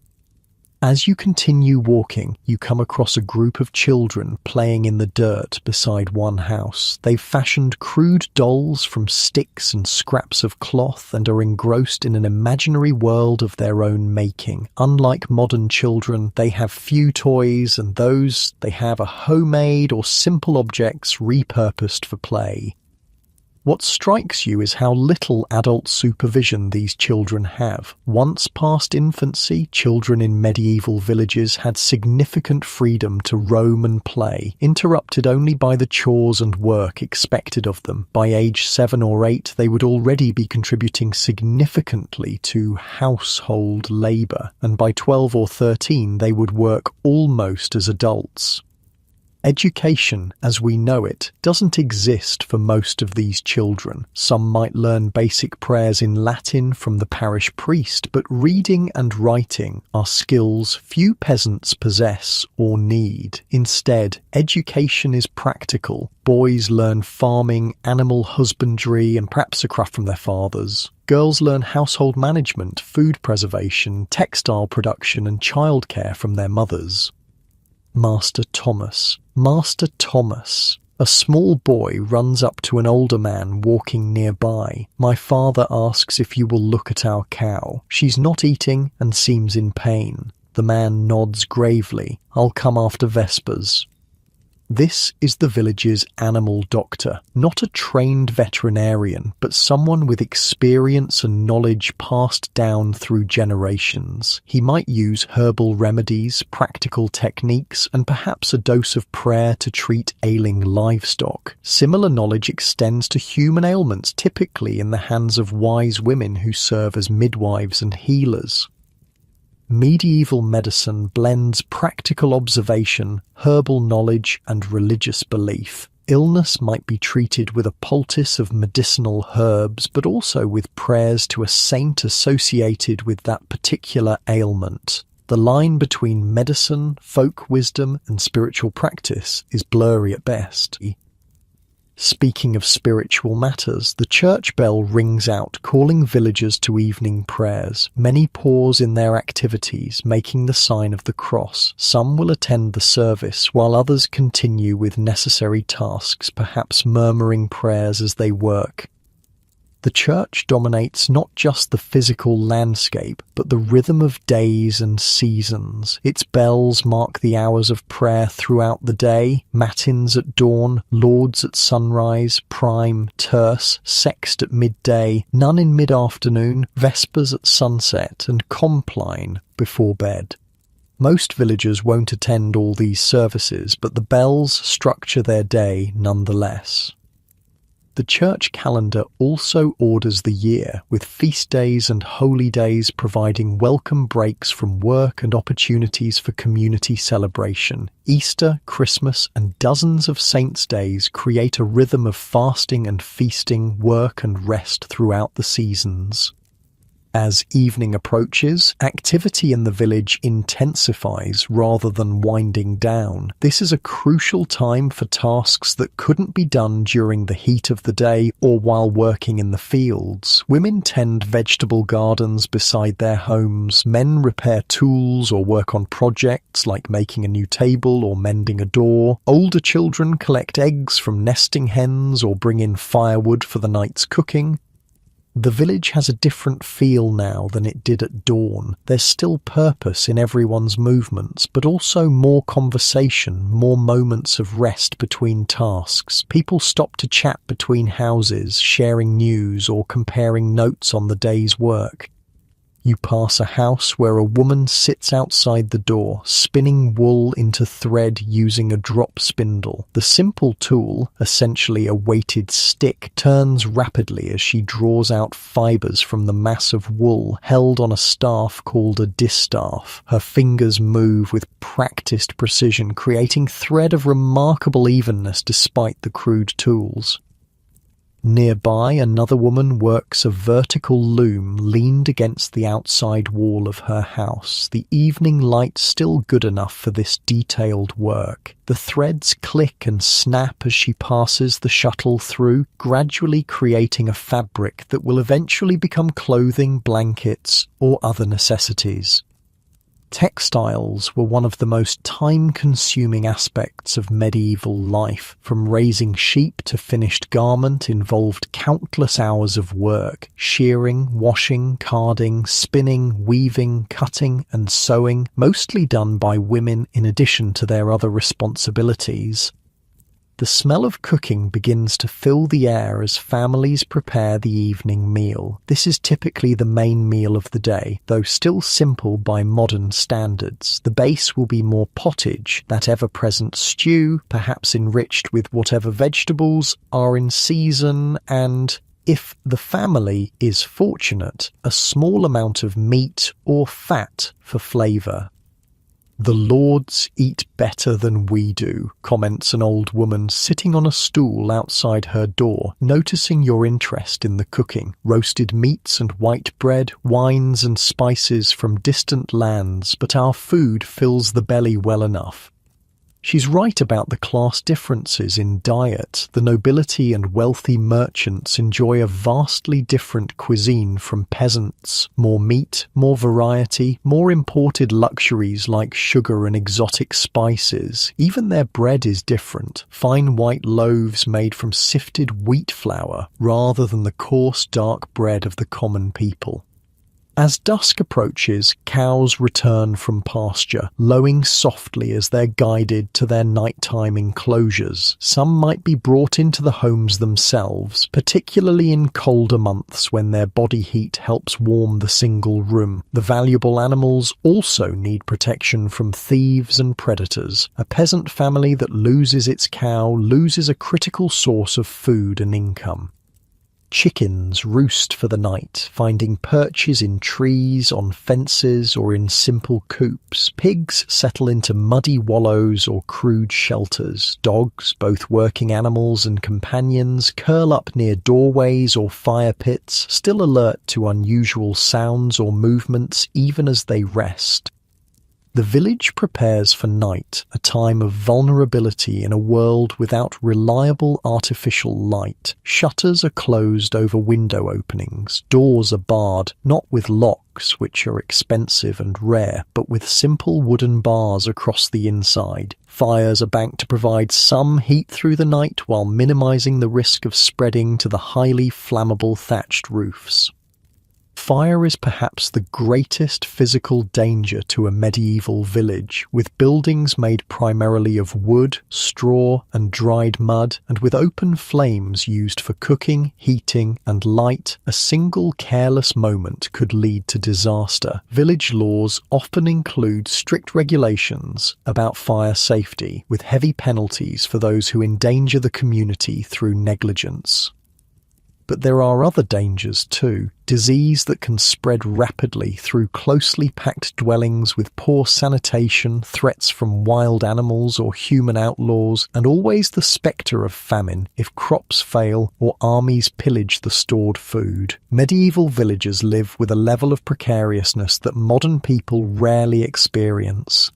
As you continue walking, you come across a group of children playing in the dirt beside one house. They've fashioned crude dolls from sticks and scraps of cloth and are engrossed in an imaginary world of their own making. Unlike modern children, they have few toys, and those they have are homemade or simple objects repurposed for play. What strikes you is how little adult supervision these children have. Once past infancy, children in medieval villages had significant freedom to roam and play, interrupted only by the chores and work expected of them. By age 7 or 8, they would already be contributing significantly to household labor, and by 12 or 13, they would work almost as adults. Education, as we know it, doesn't exist for most of these children. Some might learn basic prayers in Latin from the parish priest, but reading and writing are skills few peasants possess or need. Instead, education is practical. Boys learn farming, animal husbandry, and perhaps a craft from their fathers. Girls learn household management, food preservation, textile production, and childcare from their mothers. Master Thomas. A small boy runs up to an older man walking nearby. My father asks if you will look at our cow. She's not eating and seems in pain. The man nods gravely. I'll come after vespers. This is the village's animal doctor, not a trained veterinarian, but someone with experience and knowledge passed down through generations. He might use herbal remedies, practical techniques, and perhaps a dose of prayer to treat ailing livestock. Similar knowledge extends to human ailments, typically in the hands of wise women who serve as midwives and healers. Medieval medicine blends practical observation, herbal knowledge, and religious belief. Illness might be treated with a poultice of medicinal herbs, but also with prayers to a saint associated with that particular ailment. The line between medicine, folk wisdom, and spiritual practice is blurry at best. Speaking of spiritual matters, the church bell rings out, calling villagers to evening prayers. Many pause in their activities, making the sign of the cross. Some will attend the service, while others continue with necessary tasks, perhaps murmuring prayers as they work. The church dominates not just the physical landscape, but the rhythm of days and seasons. Its bells mark the hours of prayer throughout the day: matins at dawn, lauds at sunrise, prime, terce, sext at midday, none in mid-afternoon, vespers at sunset, and compline before bed. Most villagers won't attend all these services, but the bells structure their day nonetheless. The church calendar also orders the year, with feast days and holy days providing welcome breaks from work and opportunities for community celebration. Easter, Christmas, and dozens of saints' days create a rhythm of fasting and feasting, work and rest throughout the seasons. As evening approaches, activity in the village intensifies rather than winding down. This is a crucial time for tasks that couldn't be done during the heat of the day or while working in the fields. Women tend vegetable gardens beside their homes. Men repair tools or work on projects like making a new table or mending a door. Older children collect eggs from nesting hens or bring in firewood for the night's cooking. The village has a different feel now than it did at dawn. There's still purpose in everyone's movements, but also more conversation, more moments of rest between tasks. People stop to chat between houses, sharing news or comparing notes on the day's work. You pass a house where a woman sits outside the door, spinning wool into thread using a drop spindle. The simple tool, essentially a weighted stick, turns rapidly as she draws out fibers from the mass of wool held on a staff called a distaff. Her fingers move with practiced precision, creating thread of remarkable evenness despite the crude tools. Nearby, another woman works a vertical loom leaned against the outside wall of her house. The evening light still good enough for this detailed work. The threads click and snap as she passes the shuttle through, gradually creating a fabric that will eventually become clothing, blankets, or other necessities. Textiles were one of the most time-consuming aspects of medieval life. From raising sheep to finished garment involved countless hours of work: shearing, washing, carding, spinning, weaving, cutting, and sewing, mostly done by women in addition to their other responsibilities. The smell of cooking begins to fill the air as families prepare the evening meal. This is typically the main meal of the day, though still simple by modern standards. The base will be more pottage, that ever-present stew, perhaps enriched with whatever vegetables are in season, and, if the family is fortunate, a small amount of meat or fat for flavour. "The lords eat better than we do," comments an old woman sitting on a stool outside her door, noticing your interest in the cooking. Roasted meats and white bread, wines and spices from distant lands, but our food fills the belly well enough. She's right about the class differences in diet. The nobility and wealthy merchants enjoy a vastly different cuisine from peasants. More meat, more variety, more imported luxuries like sugar and exotic spices. Even their bread is different. Fine white loaves made from sifted wheat flour, rather than the coarse dark bread of the common people. As dusk approaches, cows return from pasture, lowing softly as they're guided to their nighttime enclosures. Some might be brought into the homes themselves, particularly in colder months when their body heat helps warm the single room. The valuable animals also need protection from thieves and predators. A peasant family that loses its cow loses a critical source of food and income. Chickens roost for the night, finding perches in trees, on fences, or in simple coops. Pigs settle into muddy wallows or crude shelters. Dogs, both working animals and companions, curl up near doorways or fire pits, still alert to unusual sounds or movements even as they rest. The village prepares for night, a time of vulnerability in a world without reliable artificial light. Shutters are closed over window openings, doors are barred, not with locks, which are expensive and rare, but with simple wooden bars across the inside. Fires are banked to provide some heat through the night while minimizing the risk of spreading to the highly flammable thatched roofs. Fire is perhaps the greatest physical danger to a medieval village, with buildings made primarily of wood, straw, and dried mud, and with open flames used for cooking, heating, and light. A single careless moment could lead to disaster. Village laws often include strict regulations about fire safety, with heavy penalties for those who endanger the community through negligence. But there are other dangers too. Disease that can spread rapidly through closely packed dwellings with poor sanitation, threats from wild animals or human outlaws, and always the spectre of famine if crops fail or armies pillage the stored food. Medieval villagers live with a level of precariousness that modern people rarely experience.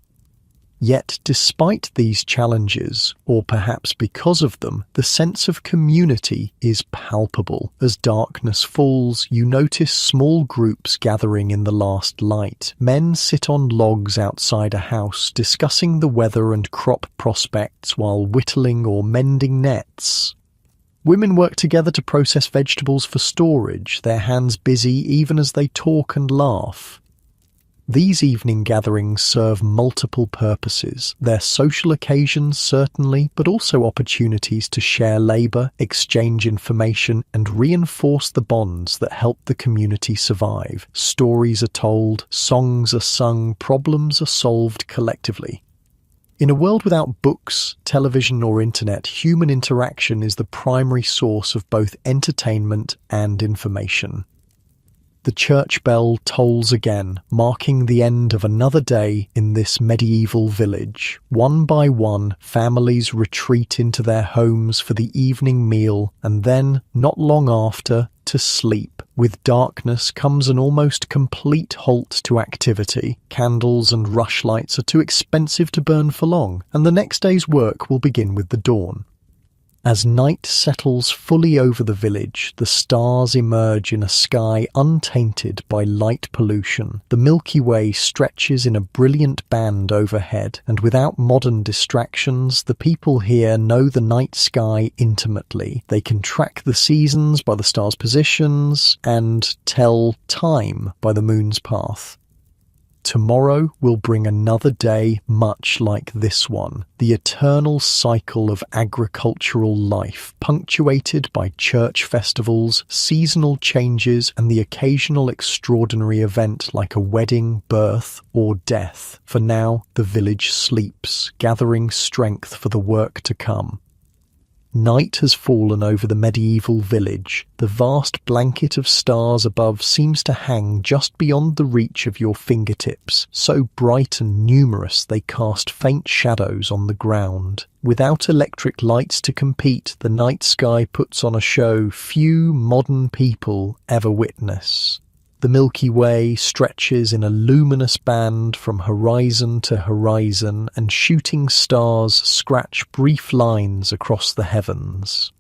Yet, despite these challenges, or perhaps because of them, the sense of community is palpable. As darkness falls, you notice small groups gathering in the last light. Men sit on logs outside a house, discussing the weather and crop prospects while whittling or mending nets. Women work together to process vegetables for storage, their hands busy even as they talk and laugh. These evening gatherings serve multiple purposes. They're social occasions, certainly, but also opportunities to share labour, exchange information, and reinforce the bonds that help the community survive. Stories are told, songs are sung, problems are solved collectively. In a world without books, television, or internet, human interaction is the primary source of both entertainment and information. The church bell tolls again, marking the end of another day in this medieval village. One by one, families retreat into their homes for the evening meal, and then, not long after, to sleep. With darkness comes an almost complete halt to activity. Candles and rushlights are too expensive to burn for long, and the next day's work will begin with the dawn. As night settles fully over the village, the stars emerge in a sky untainted by light pollution. The Milky Way stretches in a brilliant band overhead, and without modern distractions, the people here know the night sky intimately. They can track the seasons by the stars' positions and tell time by the moon's path. Tomorrow will bring another day much like this one, the eternal cycle of agricultural life, punctuated by church festivals, seasonal changes, and the occasional extraordinary event like a wedding, birth, or death. For now, the village sleeps, gathering strength for the work to come. Night has fallen over the medieval village. The vast blanket of stars above seems to hang just beyond the reach of your fingertips, so bright and numerous they cast faint shadows on the ground. Without electric lights to compete, the night sky puts on a show few modern people ever witness. The Milky Way stretches in a luminous band from horizon to horizon, and shooting stars scratch brief lines across the heavens.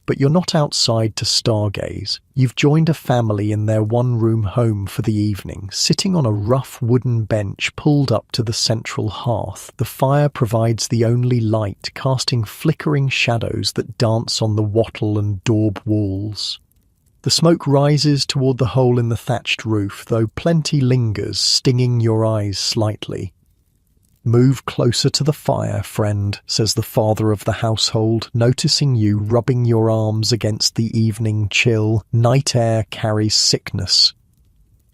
But you're not outside to stargaze. You've joined a family in their one-room home for the evening, sitting on a rough wooden bench pulled up to the central hearth. The fire provides the only light, casting flickering shadows that dance on the wattle and daub walls. The smoke rises toward the hole in the thatched roof, though plenty lingers, stinging your eyes slightly. "Move closer to the fire, friend," says the father of the household, noticing you rubbing your arms against the evening chill. Night air carries sickness.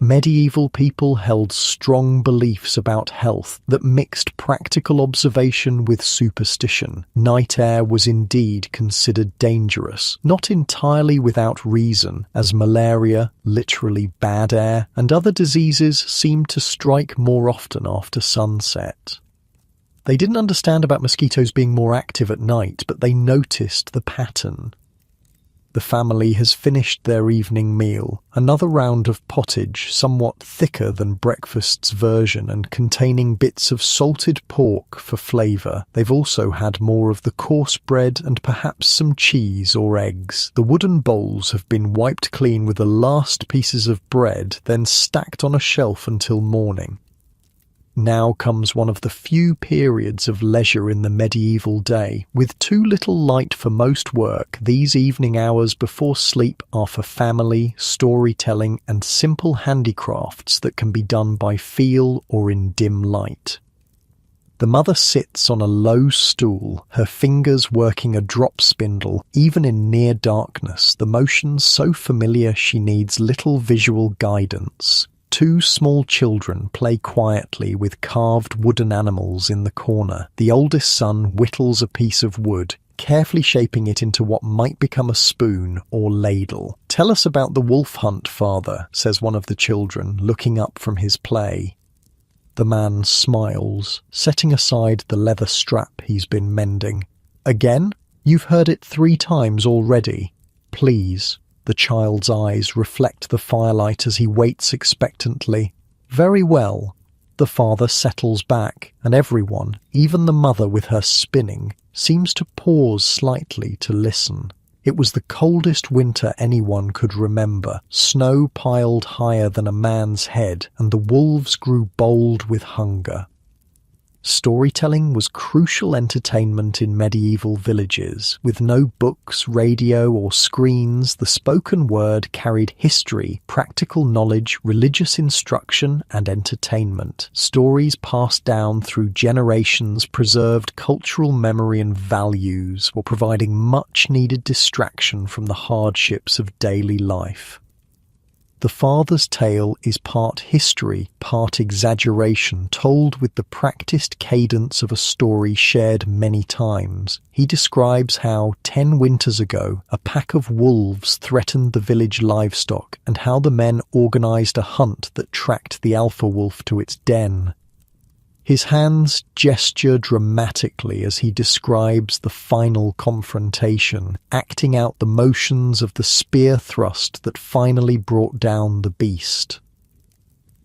Medieval people held strong beliefs about health that mixed practical observation with superstition. Night air was indeed considered dangerous, not entirely without reason, as malaria, literally bad air, and other diseases seemed to strike more often after sunset. They didn't understand about mosquitoes being more active at night, but they noticed the pattern. The family has finished their evening meal, another round of pottage somewhat thicker than breakfast's version and containing bits of salted pork for flavour. They've also had more of the coarse bread and perhaps some cheese or eggs. The wooden bowls have been wiped clean with the last pieces of bread, then stacked on a shelf until morning. Now comes one of the few periods of leisure in the medieval day. With too little light for most work, these evening hours before sleep are for family, storytelling, and simple handicrafts that can be done by feel or in dim light. The mother sits on a low stool, her fingers working a drop spindle, even in near darkness, the motion so familiar she needs little visual guidance. Two small children play quietly with carved wooden animals in the corner. The oldest son whittles a piece of wood, carefully shaping it into what might become a spoon or ladle. "Tell us about the wolf hunt, father," says one of the children, looking up from his play. The man smiles, setting aside the leather strap he's been mending. "Again? You've heard it 3 times already. Please." The child's eyes reflect the firelight as he waits expectantly. "Very well." The father settles back, and everyone, even the mother with her spinning, seems to pause slightly to listen. It was the coldest winter anyone could remember. Snow piled higher than a man's head, and the wolves grew bold with hunger. Storytelling was crucial entertainment in medieval villages. With no books, radio, or screens, the spoken word carried history, practical knowledge, religious instruction, and entertainment. Stories passed down through generations preserved cultural memory and values, while providing much-needed distraction from the hardships of daily life. The father's tale is part history, part exaggeration, told with the practiced cadence of a story shared many times. He describes how, 10 winters ago, a pack of wolves threatened the village livestock, and how the men organized a hunt that tracked the alpha wolf to its den. His hands gesture dramatically as he describes the final confrontation, acting out the motions of the spear thrust that finally brought down the beast.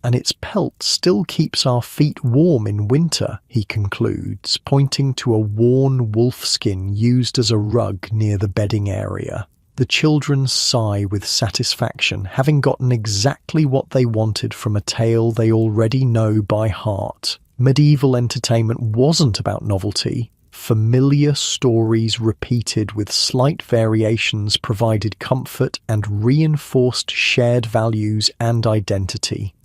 "And its pelt still keeps our feet warm in winter," he concludes, pointing to a worn wolf skin used as a rug near the bedding area. The children sigh with satisfaction, having gotten exactly what they wanted from a tale they already know by heart. Medieval entertainment wasn't about novelty. Familiar stories repeated with slight variations provided comfort and reinforced shared values and identity.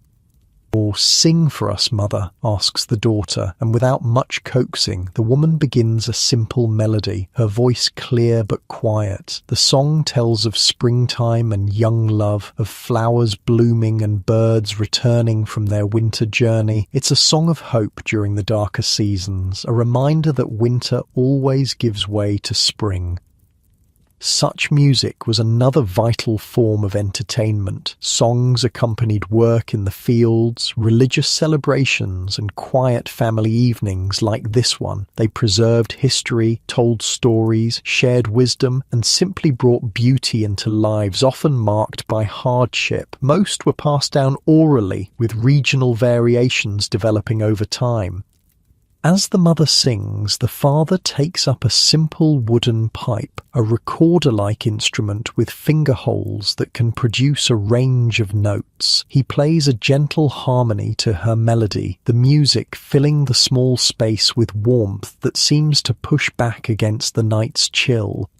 "Or sing for us, mother," asks the daughter, and without much coaxing, the woman begins a simple melody, her voice clear but quiet. The song tells of springtime and young love, of flowers blooming and birds returning from their winter journey. It's a song of hope during the darker seasons, a reminder that winter always gives way to spring. Such music was another vital form of entertainment. Songs accompanied work in the fields, religious celebrations, and quiet family evenings like this one. They preserved history, told stories, shared wisdom, and simply brought beauty into lives often marked by hardship. Most were passed down orally, with regional variations developing over time. As the mother sings, the father takes up a simple wooden pipe, a recorder-like instrument with finger holes that can produce a range of notes. He plays a gentle harmony to her melody, the music filling the small space with warmth that seems to push back against the night's chill.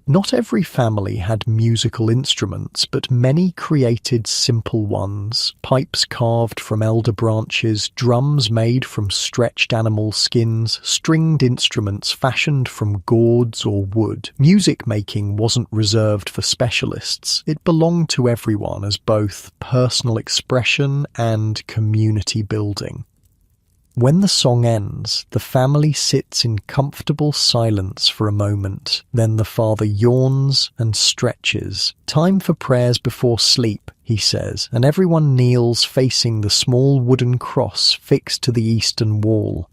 Not every family had musical instruments, but many created simple ones: pipes carved from elder branches, drums made from stretched animal skins, stringed instruments fashioned from gourds or wood. Music making wasn't reserved for specialists. It belonged to everyone as both personal expression and community building. When the song ends, the family sits in comfortable silence for a moment. Then the father yawns and stretches. "Time for prayers before sleep," he says, and everyone kneels facing the small wooden cross fixed to the eastern wall.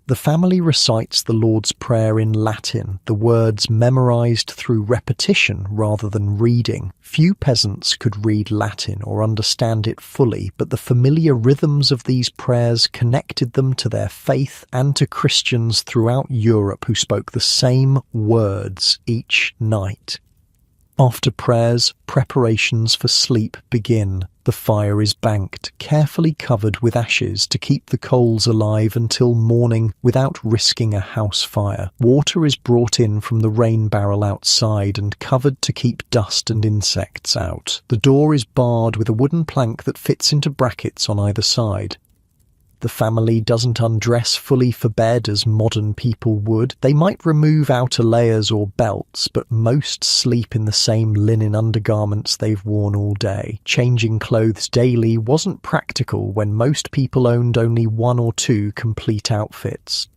The family recites the Lord's Prayer in Latin, the words memorized through repetition rather than reading. Few peasants could read Latin or understand it fully, but the familiar rhythms of these prayers connected them to their faith and to Christians throughout Europe who spoke the same words each night. After prayers, preparations for sleep begin. The fire is banked, carefully covered with ashes to keep the coals alive until morning without risking a house fire. Water is brought in from the rain barrel outside and covered to keep dust and insects out. The door is barred with a wooden plank that fits into brackets on either side. The family doesn't undress fully for bed as modern people would. They might remove outer layers or belts, but most sleep in the same linen undergarments they've worn all day. Changing clothes daily wasn't practical when most people owned only one or two complete outfits.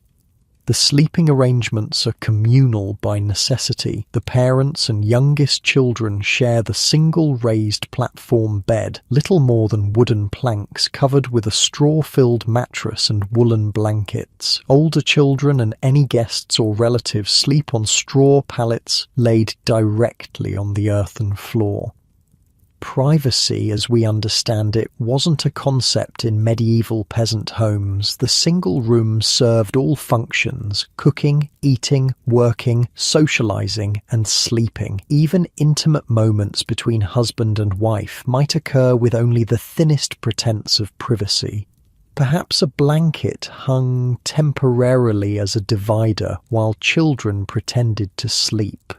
The sleeping arrangements are communal by necessity. The parents and youngest children share the single raised platform bed, little more than wooden planks covered with a straw-filled mattress and woolen blankets. Older children and any guests or relatives sleep on straw pallets laid directly on the earthen floor. Privacy, as we understand it, wasn't a concept in medieval peasant homes. The single room served all functions: cooking, eating, working, socializing, and sleeping. Even intimate moments between husband and wife might occur with only the thinnest pretense of privacy. Perhaps a blanket hung temporarily as a divider while children pretended to sleep.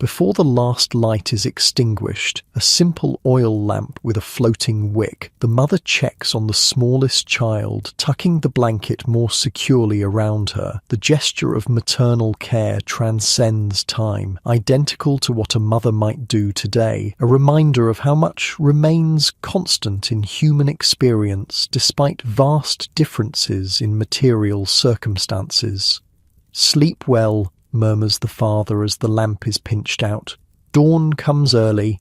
Before the last light is extinguished, a simple oil lamp with a floating wick, the mother checks on the smallest child, tucking the blanket more securely around her. The gesture of maternal care transcends time, identical to what a mother might do today, a reminder of how much remains constant in human experience despite vast differences in material circumstances. "Sleep well," murmurs the father as the lamp is pinched out. Dawn comes early.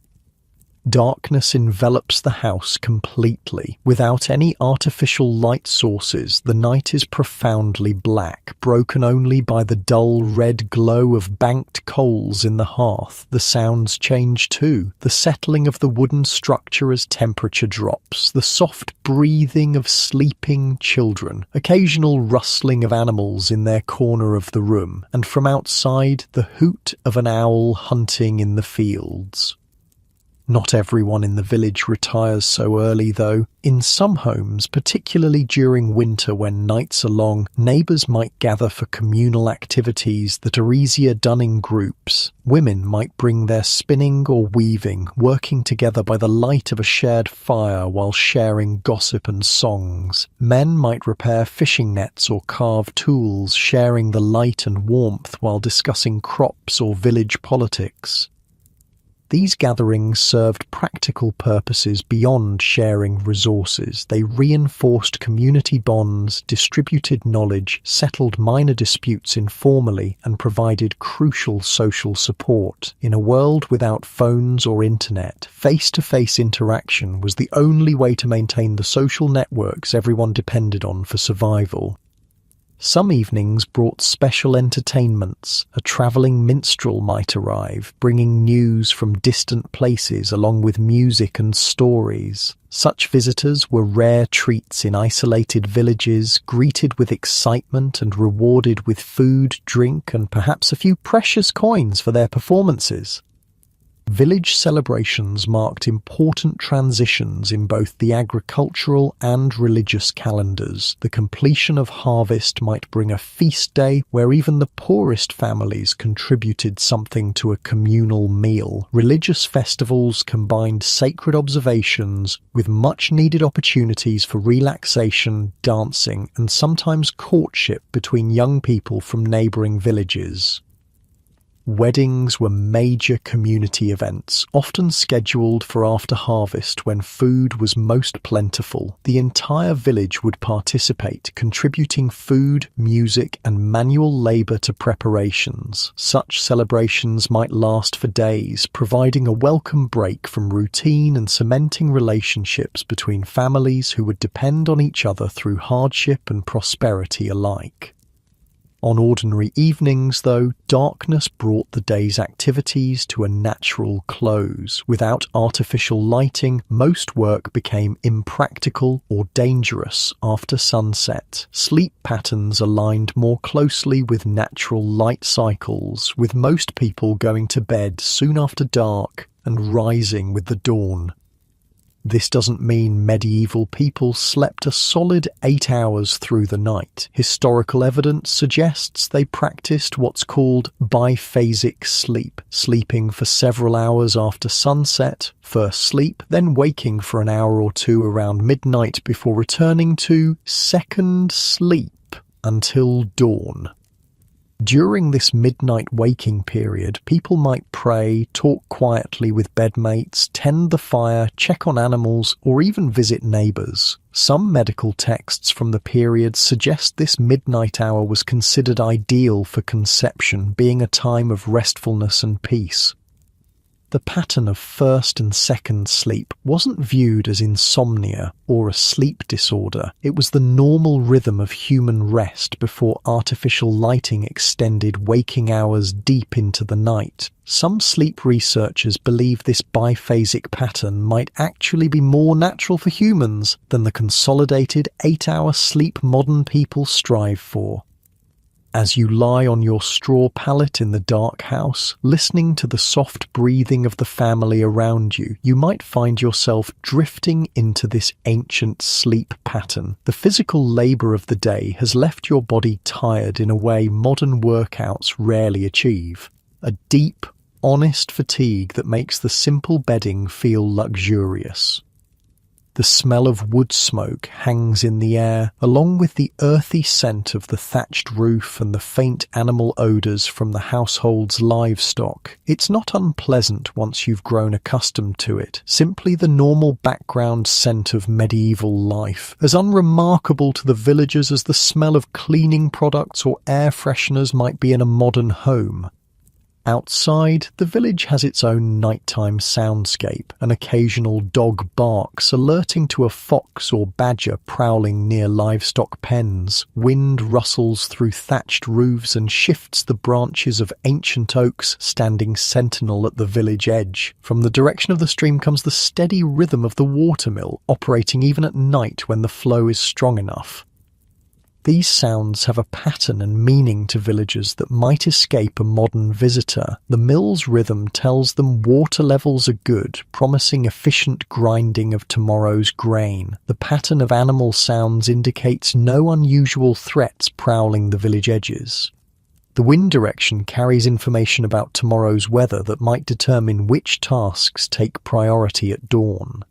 Darkness envelops the house completely. Without any artificial light sources, the night is profoundly black, broken only by the dull red glow of banked coals in the hearth. The sounds change too. The settling of the wooden structure as temperature drops, the soft breathing of sleeping children, occasional rustling of animals in their corner of the room, and from outside the hoot of an owl hunting in the fields. Not everyone in the village retires so early, though. In some homes, particularly during winter when nights are long, neighbours might gather for communal activities that are easier done in groups. Women might bring their spinning or weaving, working together by the light of a shared fire while sharing gossip and songs. Men might repair fishing nets or carve tools, sharing the light and warmth while discussing crops or village politics. These gatherings served practical purposes beyond sharing resources. They reinforced community bonds, distributed knowledge, settled minor disputes informally, and provided crucial social support. In a world without phones or internet, face-to-face interaction was the only way to maintain the social networks everyone depended on for survival. Some evenings brought special entertainments. A travelling minstrel might arrive, bringing news from distant places along with music and stories. Such visitors were rare treats in isolated villages, greeted with excitement and rewarded with food, drink, and perhaps a few precious coins for their performances. Village celebrations marked important transitions in both the agricultural and religious calendars. The completion of harvest might bring a feast day where even the poorest families contributed something to a communal meal. Religious festivals combined sacred observations with much-needed opportunities for relaxation, dancing, and sometimes courtship between young people from neighbouring villages. Weddings were major community events, often scheduled for after harvest when food was most plentiful. The entire village would participate, contributing food, music, and manual labour to preparations. Such celebrations might last for days, providing a welcome break from routine and cementing relationships between families who would depend on each other through hardship and prosperity alike. On ordinary evenings, though, darkness brought the day's activities to a natural close. Without artificial lighting, most work became impractical or dangerous after sunset. Sleep patterns aligned more closely with natural light cycles, with most people going to bed soon after dark and rising with the dawn. This doesn't mean medieval people slept a solid 8 hours through the night. Historical evidence suggests they practiced what's called biphasic sleep, sleeping for several hours after sunset, first sleep, then waking for an hour or two around midnight before returning to second sleep until dawn. During this midnight waking period, people might pray, talk quietly with bedmates, tend the fire, check on animals, or even visit neighbours. Some medical texts from the period suggest this midnight hour was considered ideal for conception, being a time of restfulness and peace. The pattern of first and second sleep wasn't viewed as insomnia or a sleep disorder. It was the normal rhythm of human rest before artificial lighting extended waking hours deep into the night. Some sleep researchers believe this biphasic pattern might actually be more natural for humans than the consolidated 8-hour sleep modern people strive for. As you lie on your straw pallet in the dark house, listening to the soft breathing of the family around you, you might find yourself drifting into this ancient sleep pattern. The physical labour of the day has left your body tired in a way modern workouts rarely achieve. A deep, honest fatigue that makes the simple bedding feel luxurious. The smell of wood smoke hangs in the air, along with the earthy scent of the thatched roof and the faint animal odours from the household's livestock. It's not unpleasant once you've grown accustomed to it, simply the normal background scent of medieval life, as unremarkable to the villagers as the smell of cleaning products or air fresheners might be in a modern home. Outside, the village has its own nighttime soundscape. An occasional dog barks, alerting to a fox or badger prowling near livestock pens. Wind rustles through thatched roofs and shifts the branches of ancient oaks standing sentinel at the village edge. From the direction of the stream comes the steady rhythm of the watermill, operating even at night when the flow is strong enough. These sounds have a pattern and meaning to villagers that might escape a modern visitor. The mill's rhythm tells them water levels are good, promising efficient grinding of tomorrow's grain. The pattern of animal sounds indicates no unusual threats prowling the village edges. The wind direction carries information about tomorrow's weather that might determine which tasks take priority at dawn.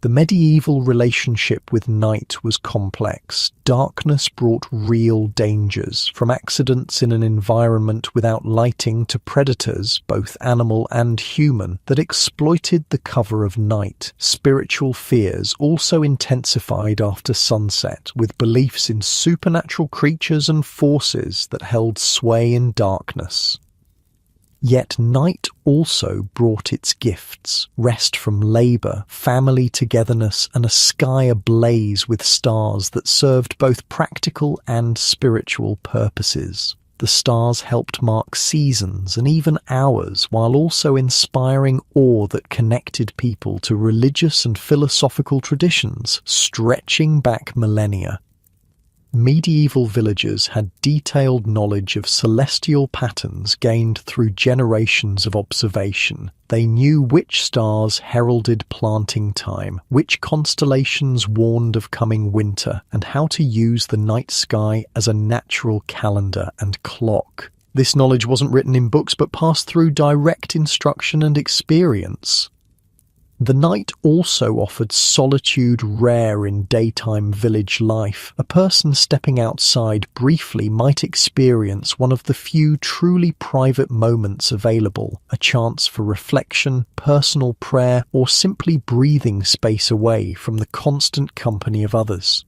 The medieval relationship with night was complex. Darkness brought real dangers, from accidents in an environment without lighting to predators, both animal and human, that exploited the cover of night. Spiritual fears also intensified after sunset, with beliefs in supernatural creatures and forces that held sway in darkness. Yet night also brought its gifts, rest from labour, family togetherness, and a sky ablaze with stars that served both practical and spiritual purposes. The stars helped mark seasons and even hours, while also inspiring awe that connected people to religious and philosophical traditions, stretching back millennia. Medieval villagers had detailed knowledge of celestial patterns gained through generations of observation. They knew which stars heralded planting time, which constellations warned of coming winter, and how to use the night sky as a natural calendar and clock. This knowledge wasn't written in books but passed through direct instruction and experience. The night also offered solitude rare in daytime village life. A person stepping outside briefly might experience one of the few truly private moments available, a chance for reflection, personal prayer, or simply breathing space away from the constant company of others.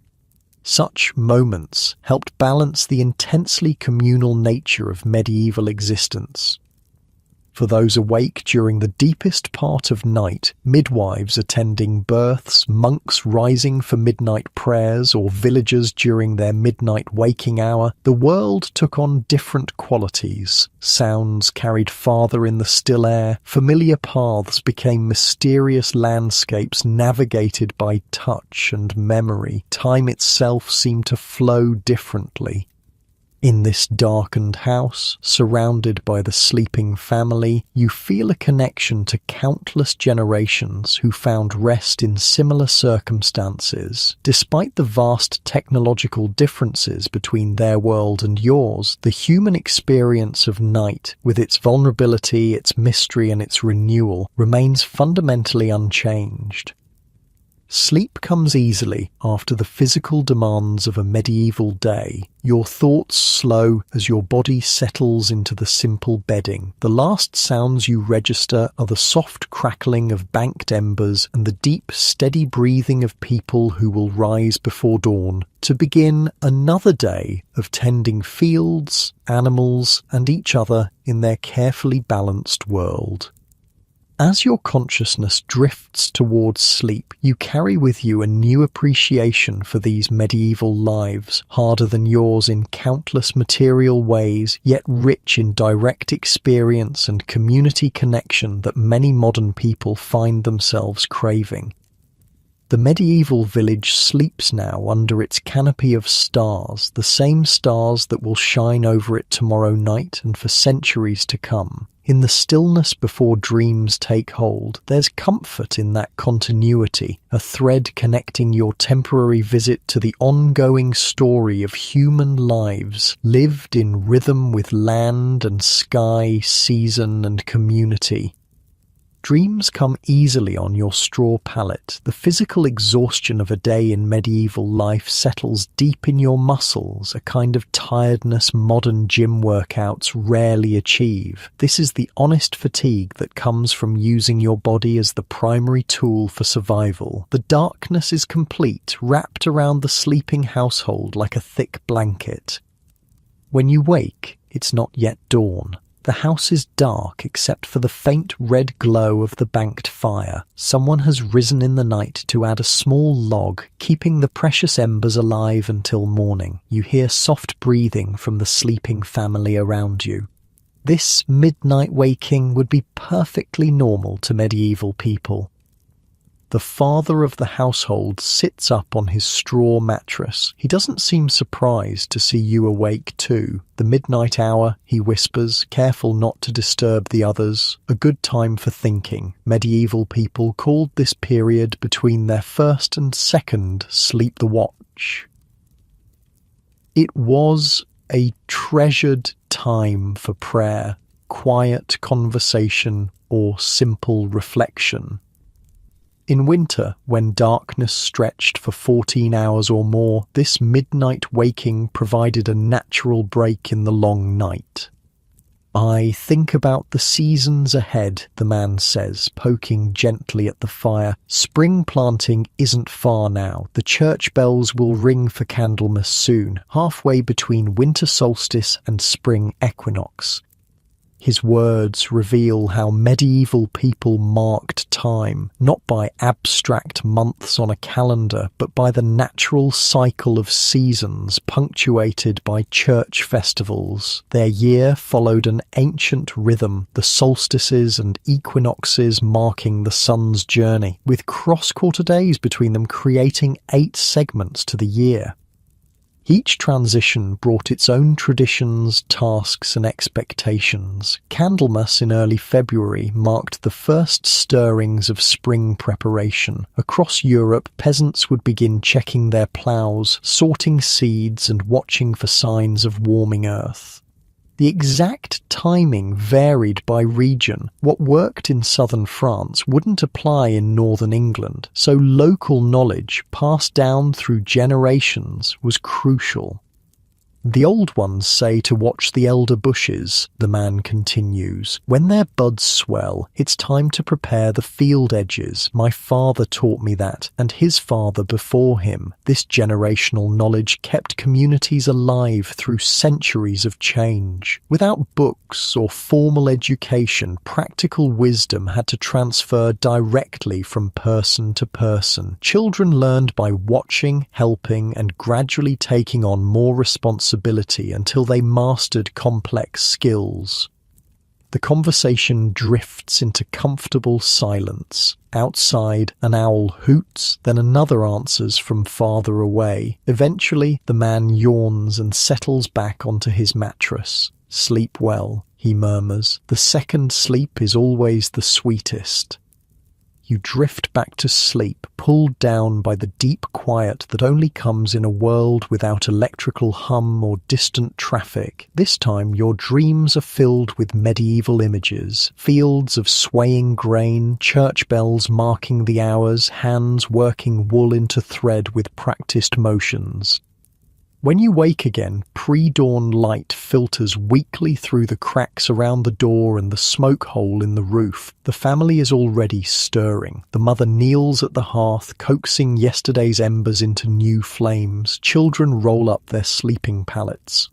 Such moments helped balance the intensely communal nature of medieval existence. For those awake during the deepest part of night, midwives attending births, monks rising for midnight prayers, or villagers during their midnight waking hour, the world took on different qualities. Sounds carried farther in the still air, familiar paths became mysterious landscapes navigated by touch and memory. Time itself seemed to flow differently. In this darkened house, surrounded by the sleeping family, you feel a connection to countless generations who found rest in similar circumstances. Despite the vast technological differences between their world and yours, the human experience of night, with its vulnerability, its mystery, and its renewal, remains fundamentally unchanged. Sleep comes easily after the physical demands of a medieval day. Your thoughts slow as your body settles into the simple bedding. The last sounds you register are the soft crackling of banked embers and the deep, steady breathing of people who will rise before dawn to begin another day of tending fields, animals, and each other in their carefully balanced world. As your consciousness drifts towards sleep, you carry with you a new appreciation for these medieval lives, harder than yours in countless material ways, yet rich in direct experience and community connection that many modern people find themselves craving. The medieval village sleeps now under its canopy of stars, the same stars that will shine over it tomorrow night and for centuries to come. In the stillness before dreams take hold, there's comfort in that continuity, a thread connecting your temporary visit to the ongoing story of human lives, lived in rhythm with land and sky, season and community. Dreams come easily on your straw pallet. The physical exhaustion of a day in medieval life settles deep in your muscles, a kind of tiredness modern gym workouts rarely achieve. This is the honest fatigue that comes from using your body as the primary tool for survival. The darkness is complete, wrapped around the sleeping household like a thick blanket. When you wake, it's not yet dawn. The house is dark except for the faint red glow of the banked fire. Someone has risen in the night to add a small log, keeping the precious embers alive until morning. You hear soft breathing from the sleeping family around you. This midnight waking would be perfectly normal to medieval people. The father of the household sits up on his straw mattress. He doesn't seem surprised to see you awake too. The midnight hour, he whispers, careful not to disturb the others. A good time for thinking. Medieval people called this period between their first and second sleep the watch. It was a treasured time for prayer, quiet conversation, or simple reflection. In winter, when darkness stretched for 14 hours or more, this midnight waking provided a natural break in the long night. "I think about the seasons ahead," the man says, poking gently at the fire. "Spring planting isn't far now. The church bells will ring for Candlemas soon, halfway between winter solstice and spring equinox." His words reveal how medieval people marked time, not by abstract months on a calendar, but by the natural cycle of seasons punctuated by church festivals. Their year followed an ancient rhythm, the solstices and equinoxes marking the sun's journey, with cross-quarter days between them creating 8 segments to the year. Each transition brought its own traditions, tasks, and expectations. Candlemas in early February marked the first stirrings of spring preparation. Across Europe, peasants would begin checking their ploughs, sorting seeds, and watching for signs of warming earth. The exact timing varied by region. What worked in southern France wouldn't apply in northern England, so local knowledge passed down through generations was crucial. The old ones say to watch the elder bushes, the man continues. When their buds swell, it's time to prepare the field edges. My father taught me that, and his father before him. This generational knowledge kept communities alive through centuries of change. Without books or formal education, practical wisdom had to transfer directly from person to person. Children learned by watching, helping, and gradually taking on more responsibility until they mastered complex skills. The conversation drifts into comfortable silence. Outside, an owl hoots, then another answers from farther away. Eventually, the man yawns and settles back onto his mattress. "Sleep well," he murmurs. "The second sleep is always the sweetest." You drift back to sleep, pulled down by the deep quiet that only comes in a world without electrical hum or distant traffic. This time your dreams are filled with medieval images, fields of swaying grain, church bells marking the hours, hands working wool into thread with practiced motions. When you wake again, pre-dawn light filters weakly through the cracks around the door and the smoke hole in the roof. The family is already stirring. The mother kneels at the hearth, coaxing yesterday's embers into new flames. Children roll up their sleeping pallets.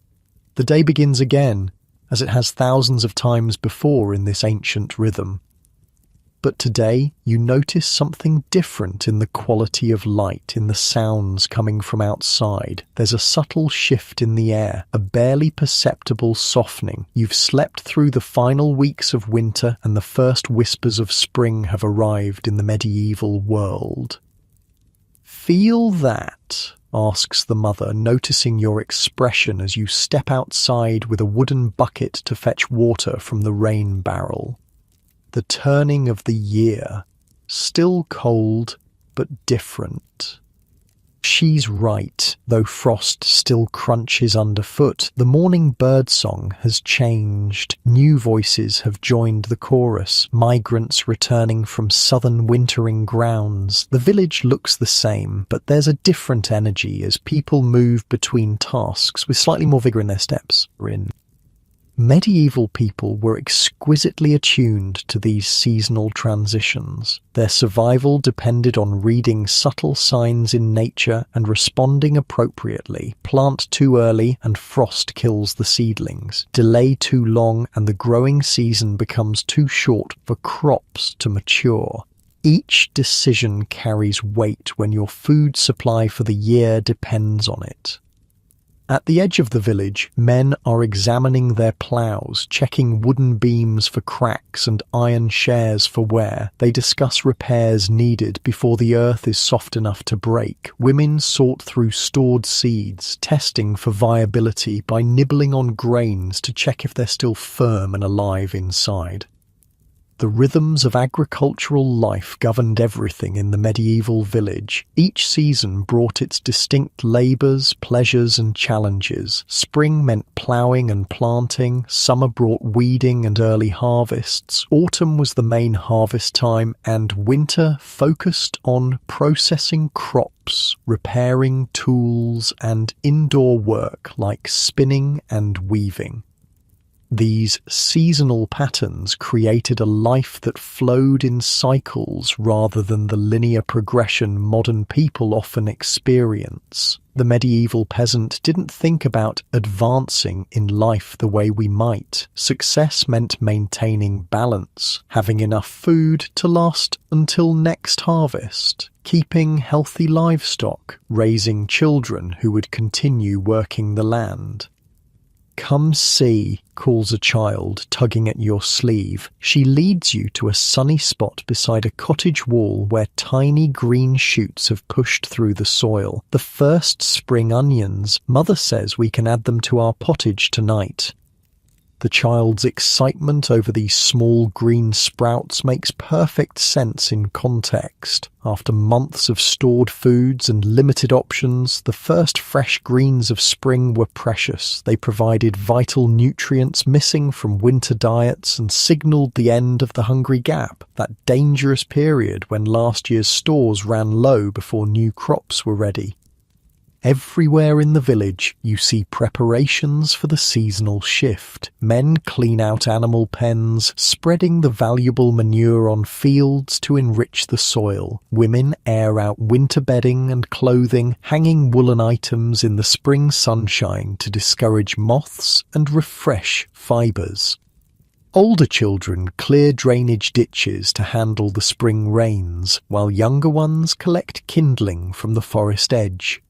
The day begins again, as it has thousands of times before in this ancient rhythm. But today, you notice something different in the quality of light, in the sounds coming from outside. There's a subtle shift in the air, a barely perceptible softening. You've slept through the final weeks of winter, and the first whispers of spring have arrived in the medieval world. "Feel that?" asks the mother, noticing your expression as you step outside with a wooden bucket to fetch water from the rain barrel. The turning of the year, still cold, but different. She's right, though frost still crunches underfoot. The morning birdsong has changed. New voices have joined the chorus, migrants returning from southern wintering grounds. The village looks the same, but there's a different energy as people move between tasks with slightly more vigour in their steps. Medieval people were exquisitely attuned to these seasonal transitions. Their survival depended on reading subtle signs in nature and responding appropriately. Plant too early and frost kills the seedlings. Delay too long and the growing season becomes too short for crops to mature. Each decision carries weight when your food supply for the year depends on it. At the edge of the village, men are examining their ploughs, checking wooden beams for cracks and iron shares for wear. They discuss repairs needed before the earth is soft enough to break. Women sort through stored seeds, testing for viability by nibbling on grains to check if they're still firm and alive inside. The rhythms of agricultural life governed everything in the medieval village. Each season brought its distinct labours, pleasures and challenges. Spring meant ploughing and planting, summer brought weeding and early harvests, autumn was the main harvest time, and winter focused on processing crops, repairing tools and indoor work like spinning and weaving. These seasonal patterns created a life that flowed in cycles rather than the linear progression modern people often experience. The medieval peasant didn't think about advancing in life the way we might. Success meant maintaining balance, having enough food to last until next harvest, keeping healthy livestock, raising children who would continue working the land. "Come see," calls a child, tugging at your sleeve. She leads you to a sunny spot beside a cottage wall where tiny green shoots have pushed through the soil. The first spring onions. Mother says we can add them to our pottage tonight. The child's excitement over these small green sprouts makes perfect sense in context. After months of stored foods and limited options, the first fresh greens of spring were precious. They provided vital nutrients missing from winter diets and signaled the end of the hungry gap, that dangerous period when last year's stores ran low before new crops were ready. Everywhere in the village you see preparations for the seasonal shift. Men clean out animal pens, spreading the valuable manure on fields to enrich the soil. Women air out winter bedding and clothing, hanging woolen items in the spring sunshine to discourage moths and refresh fibres. Older children clear drainage ditches to handle the spring rains, while younger ones collect kindling from the forest edge.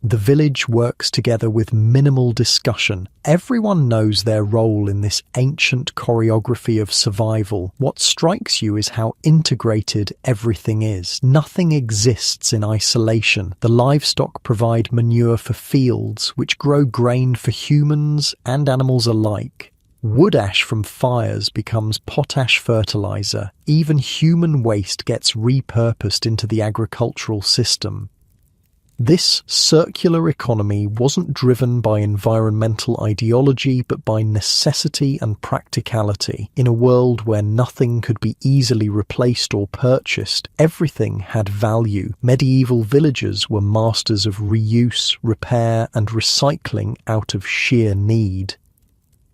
The village works together with minimal discussion. Everyone knows their role in this ancient choreography of survival. What strikes you is how integrated everything is. Nothing exists in isolation. The livestock provide manure for fields, which grow grain for humans and animals alike. Wood ash from fires becomes potash fertilizer. Even human waste gets repurposed into the agricultural system. This circular economy wasn't driven by environmental ideology but by necessity and practicality. In a world where nothing could be easily replaced or purchased, everything had value. Medieval villagers were masters of reuse, repair, and recycling out of sheer need.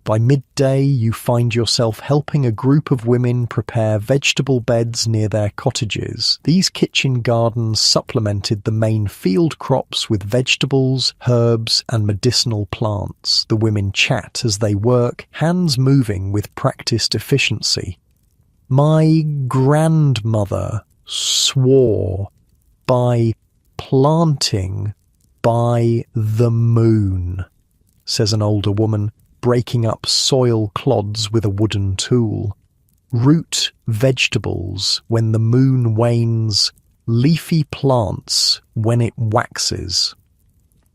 By midday, you find yourself helping a group of women prepare vegetable beds near their cottages. These kitchen gardens supplemented the main field crops with vegetables, herbs, and medicinal plants. The women chat as they work, hands moving with practiced efficiency. "My grandmother swore by planting by the moon," says an older woman, breaking up soil clods with a wooden tool. "Root vegetables when the moon wanes, leafy plants when it waxes."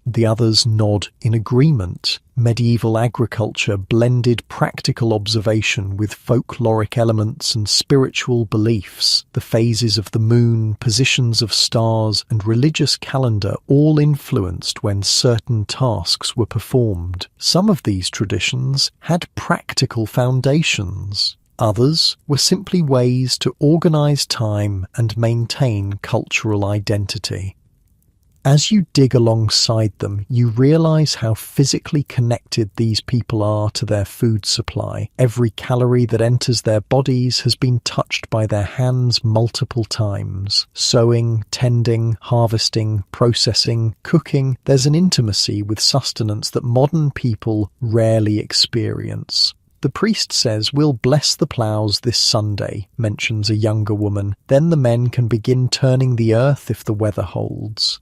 The others nod in agreement. Medieval agriculture blended practical observation with folkloric elements and spiritual beliefs. The phases of the moon, positions of stars, and religious calendar all influenced when certain tasks were performed. Some of these traditions had practical foundations. Others were simply ways to organize time and maintain cultural identity. As you dig alongside them, you realize how physically connected these people are to their food supply. Every calorie that enters their bodies has been touched by their hands multiple times. Sowing, tending, harvesting, processing, cooking. There's an intimacy with sustenance that modern people rarely experience. "The priest says we'll bless the ploughs this Sunday," mentions a younger woman. "Then the men can begin turning the earth if the weather holds."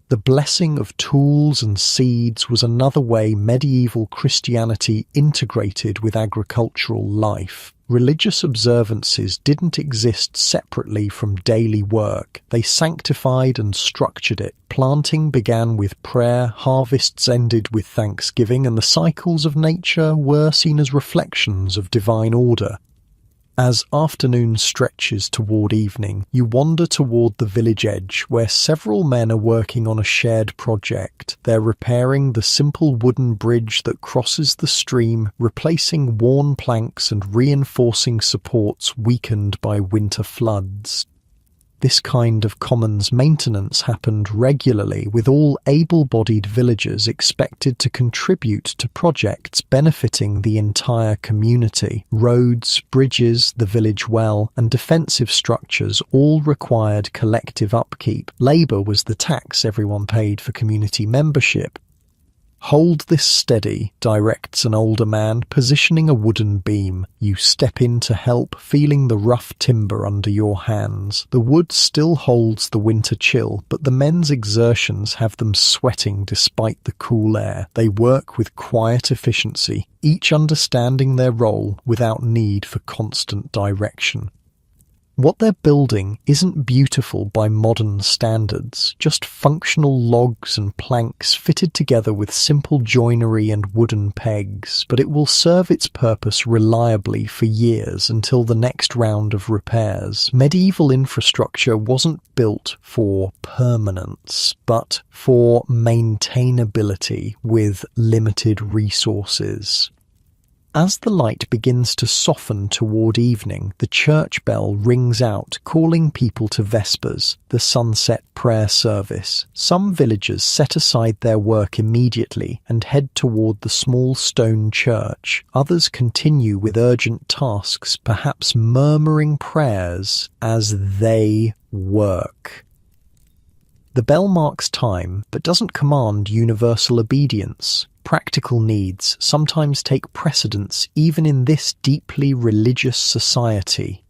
The blessing of tools and seeds was another way medieval Christianity integrated with agricultural life. Religious observances didn't exist separately from daily work. They sanctified and structured it. Planting began with prayer, harvests ended with thanksgiving, and the cycles of nature were seen as reflections of divine order. As afternoon stretches toward evening, you wander toward the village edge, where several men are working on a shared project. They're repairing the simple wooden bridge that crosses the stream, replacing worn planks and reinforcing supports weakened by winter floods. This kind of commons maintenance happened regularly, with all able-bodied villagers expected to contribute to projects benefiting the entire community. Roads, bridges, the village well, and defensive structures all required collective upkeep. Labour was the tax everyone paid for community membership. "Hold this steady," directs an older man, positioning a wooden beam. You step in to help, feeling the rough timber under your hands. The wood still holds the winter chill, but the men's exertions have them sweating despite the cool air. They work with quiet efficiency, each understanding their role without need for constant direction. What they're building isn't beautiful by modern standards, just functional logs and planks fitted together with simple joinery and wooden pegs, but it will serve its purpose reliably for years until the next round of repairs. Medieval infrastructure wasn't built for permanence, but for maintainability with limited resources. As the light begins to soften toward evening, the church bell rings out, calling people to Vespers, the sunset prayer service. Some villagers set aside their work immediately and head toward the small stone church. Others continue with urgent tasks, perhaps murmuring prayers as they work. The bell marks time, but doesn't command universal obedience. Practical needs sometimes take precedence even in this deeply religious society.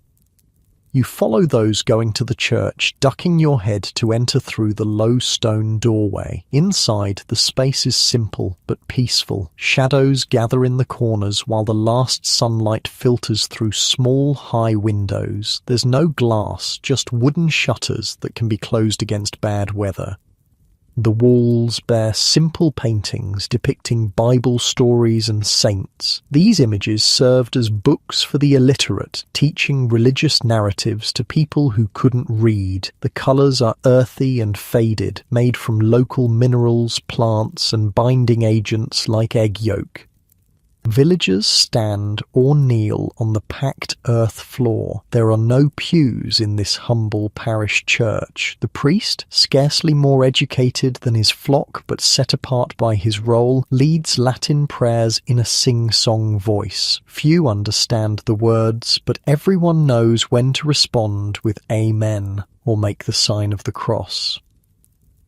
You follow those going to the church, ducking your head to enter through the low stone doorway. Inside, the space is simple but peaceful. Shadows gather in the corners while the last sunlight filters through small, high windows. There's no glass, just wooden shutters that can be closed against bad weather. The walls bear simple paintings depicting Bible stories and saints. These images served as books for the illiterate, teaching religious narratives to people who couldn't read. The colours are earthy and faded, made from local minerals, plants, and binding agents like egg yolk. Villagers stand or kneel on the packed earth floor. There are no pews in this humble parish church. The priest, scarcely more educated than his flock but set apart by his role, leads Latin prayers in a sing-song voice. Few understand the words, but everyone knows when to respond with Amen or make the sign of the cross.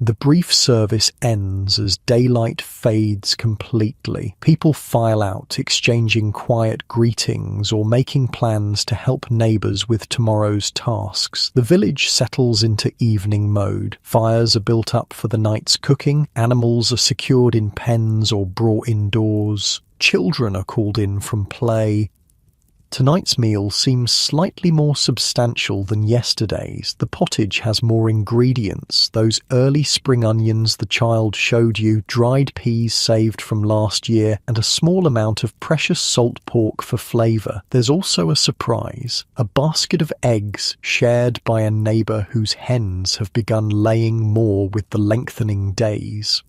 The brief service ends as daylight fades completely. People file out, exchanging quiet greetings or making plans to help neighbours with tomorrow's tasks. The village settles into evening mode. Fires are built up for the night's cooking. Animals are secured in pens or brought indoors. Children are called in from play. Tonight's meal seems slightly more substantial than yesterday's. The pottage has more ingredients, those early spring onions the child showed you, dried peas saved from last year, and a small amount of precious salt pork for flavour. There's also a surprise, a basket of eggs shared by a neighbour whose hens have begun laying more with the lengthening days.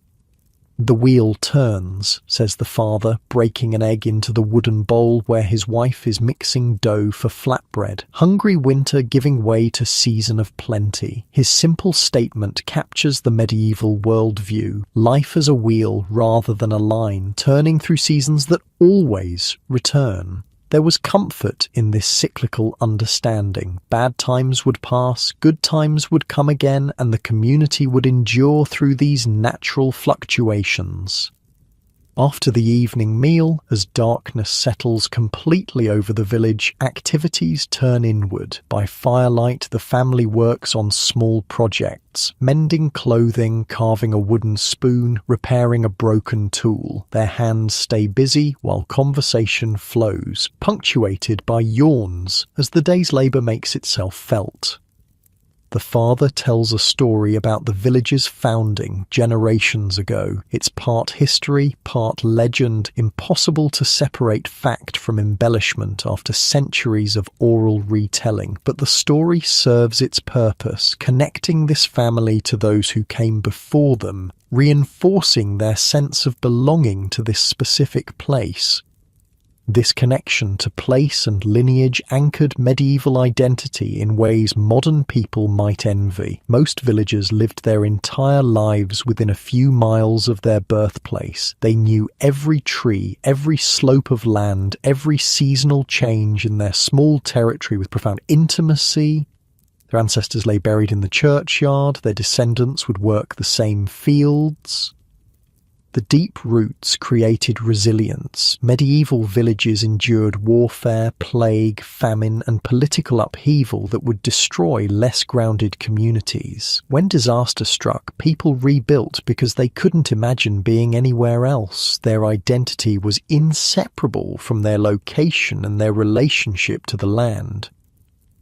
"The wheel turns," says the father, breaking an egg into the wooden bowl where his wife is mixing dough for flatbread. Hungry winter giving way to season of plenty. His simple statement captures the medieval worldview. Life as a wheel rather than a line, turning through seasons that always return. There was comfort in this cyclical understanding. Bad times would pass, good times would come again, and the community would endure through these natural fluctuations. After the evening meal, as darkness settles completely over the village, activities turn inward. By firelight, the family works on small projects, mending clothing, carving a wooden spoon, repairing a broken tool. Their hands stay busy while conversation flows, punctuated by yawns as the day's labour makes itself felt. The father tells a story about the village's founding generations ago. It's part history, part legend, impossible to separate fact from embellishment after centuries of oral retelling. But the story serves its purpose, connecting this family to those who came before them, reinforcing their sense of belonging to this specific place. This connection to place and lineage anchored medieval identity in ways modern people might envy. Most villagers lived their entire lives within a few miles of their birthplace. They knew every tree, every slope of land, every seasonal change in their small territory with profound intimacy. Their ancestors lay buried in the churchyard. Their descendants would work the same fields. The deep roots created resilience. Medieval villages endured warfare, plague, famine, and political upheaval that would destroy less grounded communities. When disaster struck, people rebuilt because they couldn't imagine being anywhere else. Their identity was inseparable from their location and their relationship to the land.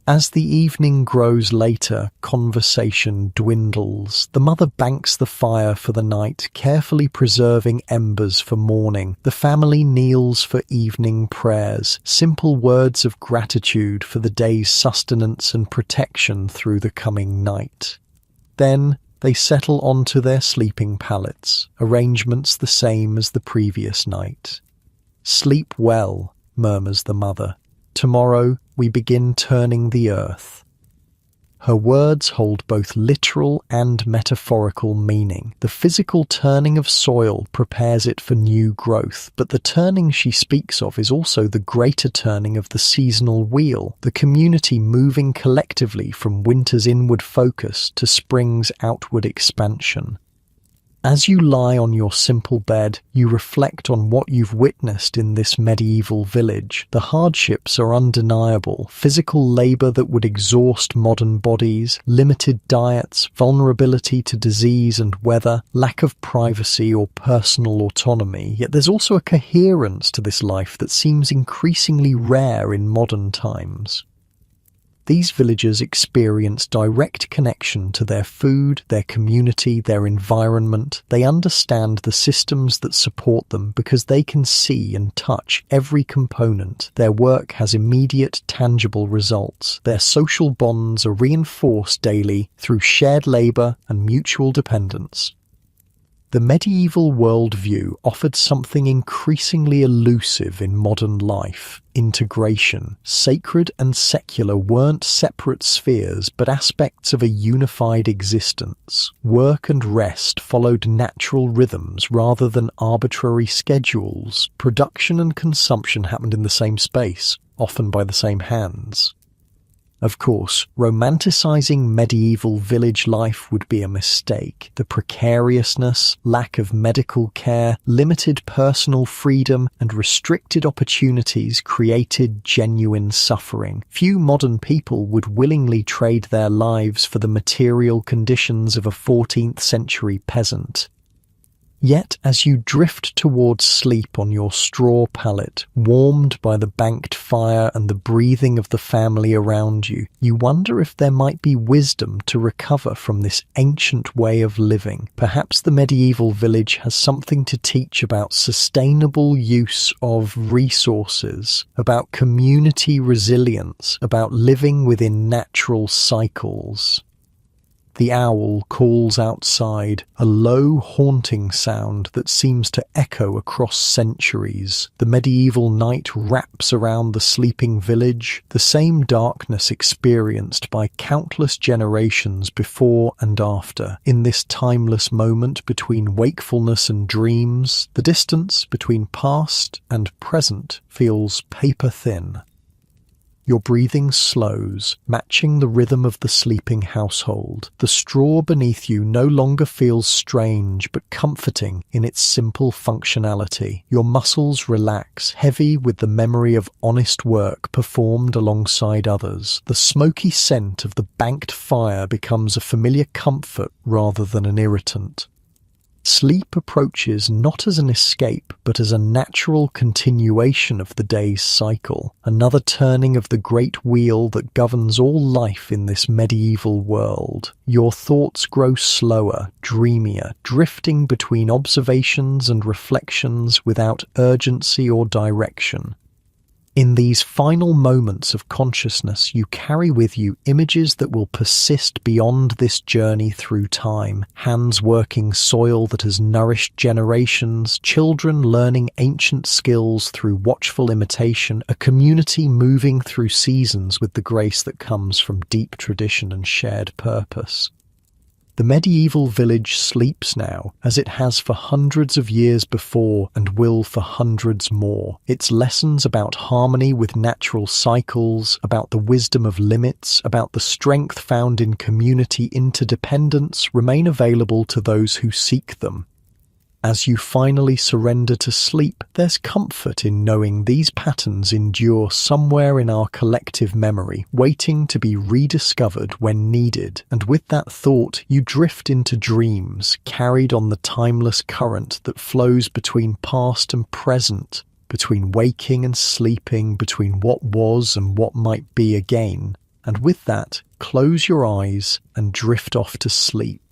As the evening grows later, conversation dwindles. The mother banks the fire for the night, carefully preserving embers for morning. The family kneels for evening prayers, simple words of gratitude for the day's sustenance and protection through the coming night. Then they settle onto their sleeping pallets, arrangements the same as the previous night. "Sleep well," murmurs the mother. "Tomorrow we begin turning the earth." Her words hold both literal and metaphorical meaning. The physical turning of soil prepares it for new growth, but the turning she speaks of is also the greater turning of the seasonal wheel, the community moving collectively from winter's inward focus to spring's outward expansion. As you lie on your simple bed, you reflect on what you've witnessed in this medieval village. The hardships are undeniable: physical labor that would exhaust modern bodies, limited diets, vulnerability to disease and weather, lack of privacy or personal autonomy. Yet there's also a coherence to this life that seems increasingly rare in modern times. These villagers experience direct connection to their food, their community, their environment. They understand the systems that support them because they can see and touch every component. Their work has immediate, tangible results. Their social bonds are reinforced daily through shared labor and mutual dependence. The medieval worldview offered something increasingly elusive in modern life: integration. Sacred and secular weren't separate spheres, but aspects of a unified existence. Work and rest followed natural rhythms rather than arbitrary schedules. Production and consumption happened in the same space, often by the same hands. Of course, romanticizing medieval village life would be a mistake. The precariousness, lack of medical care, limited personal freedom, and restricted opportunities created genuine suffering. Few modern people would willingly trade their lives for the material conditions of a 14th century peasant. Yet, as you drift towards sleep on your straw pallet, warmed by the banked fire and the breathing of the family around you, you wonder if there might be wisdom to recover from this ancient way of living. Perhaps the medieval village has something to teach about sustainable use of resources, about community resilience, about living within natural cycles. The owl calls outside, a low, haunting sound that seems to echo across centuries. The medieval night wraps around the sleeping village, the same darkness experienced by countless generations before and after. In this timeless moment between wakefulness and dreams, the distance between past and present feels paper-thin. Your breathing slows, matching the rhythm of the sleeping household. The straw beneath you no longer feels strange, but comforting in its simple functionality. Your muscles relax, heavy with the memory of honest work performed alongside others. The smoky scent of the banked fire becomes a familiar comfort rather than an irritant. Sleep approaches not as an escape, but as a natural continuation of the day's cycle, another turning of the great wheel that governs all life in this medieval world. Your thoughts grow slower, dreamier, drifting between observations and reflections without urgency or direction. In these final moments of consciousness, you carry with you images that will persist beyond this journey through time. Hands working soil that has nourished generations, children learning ancient skills through watchful imitation, a community moving through seasons with the grace that comes from deep tradition and shared purpose. The medieval village sleeps now, as it has for hundreds of years before and will for hundreds more. Its lessons about harmony with natural cycles, about the wisdom of limits, about the strength found in community interdependence remain available to those who seek them. As you finally surrender to sleep, there's comfort in knowing these patterns endure somewhere in our collective memory, waiting to be rediscovered when needed. And with that thought, you drift into dreams, carried on the timeless current that flows between past and present, between waking and sleeping, between what was and what might be again. And with that, close your eyes and drift off to sleep.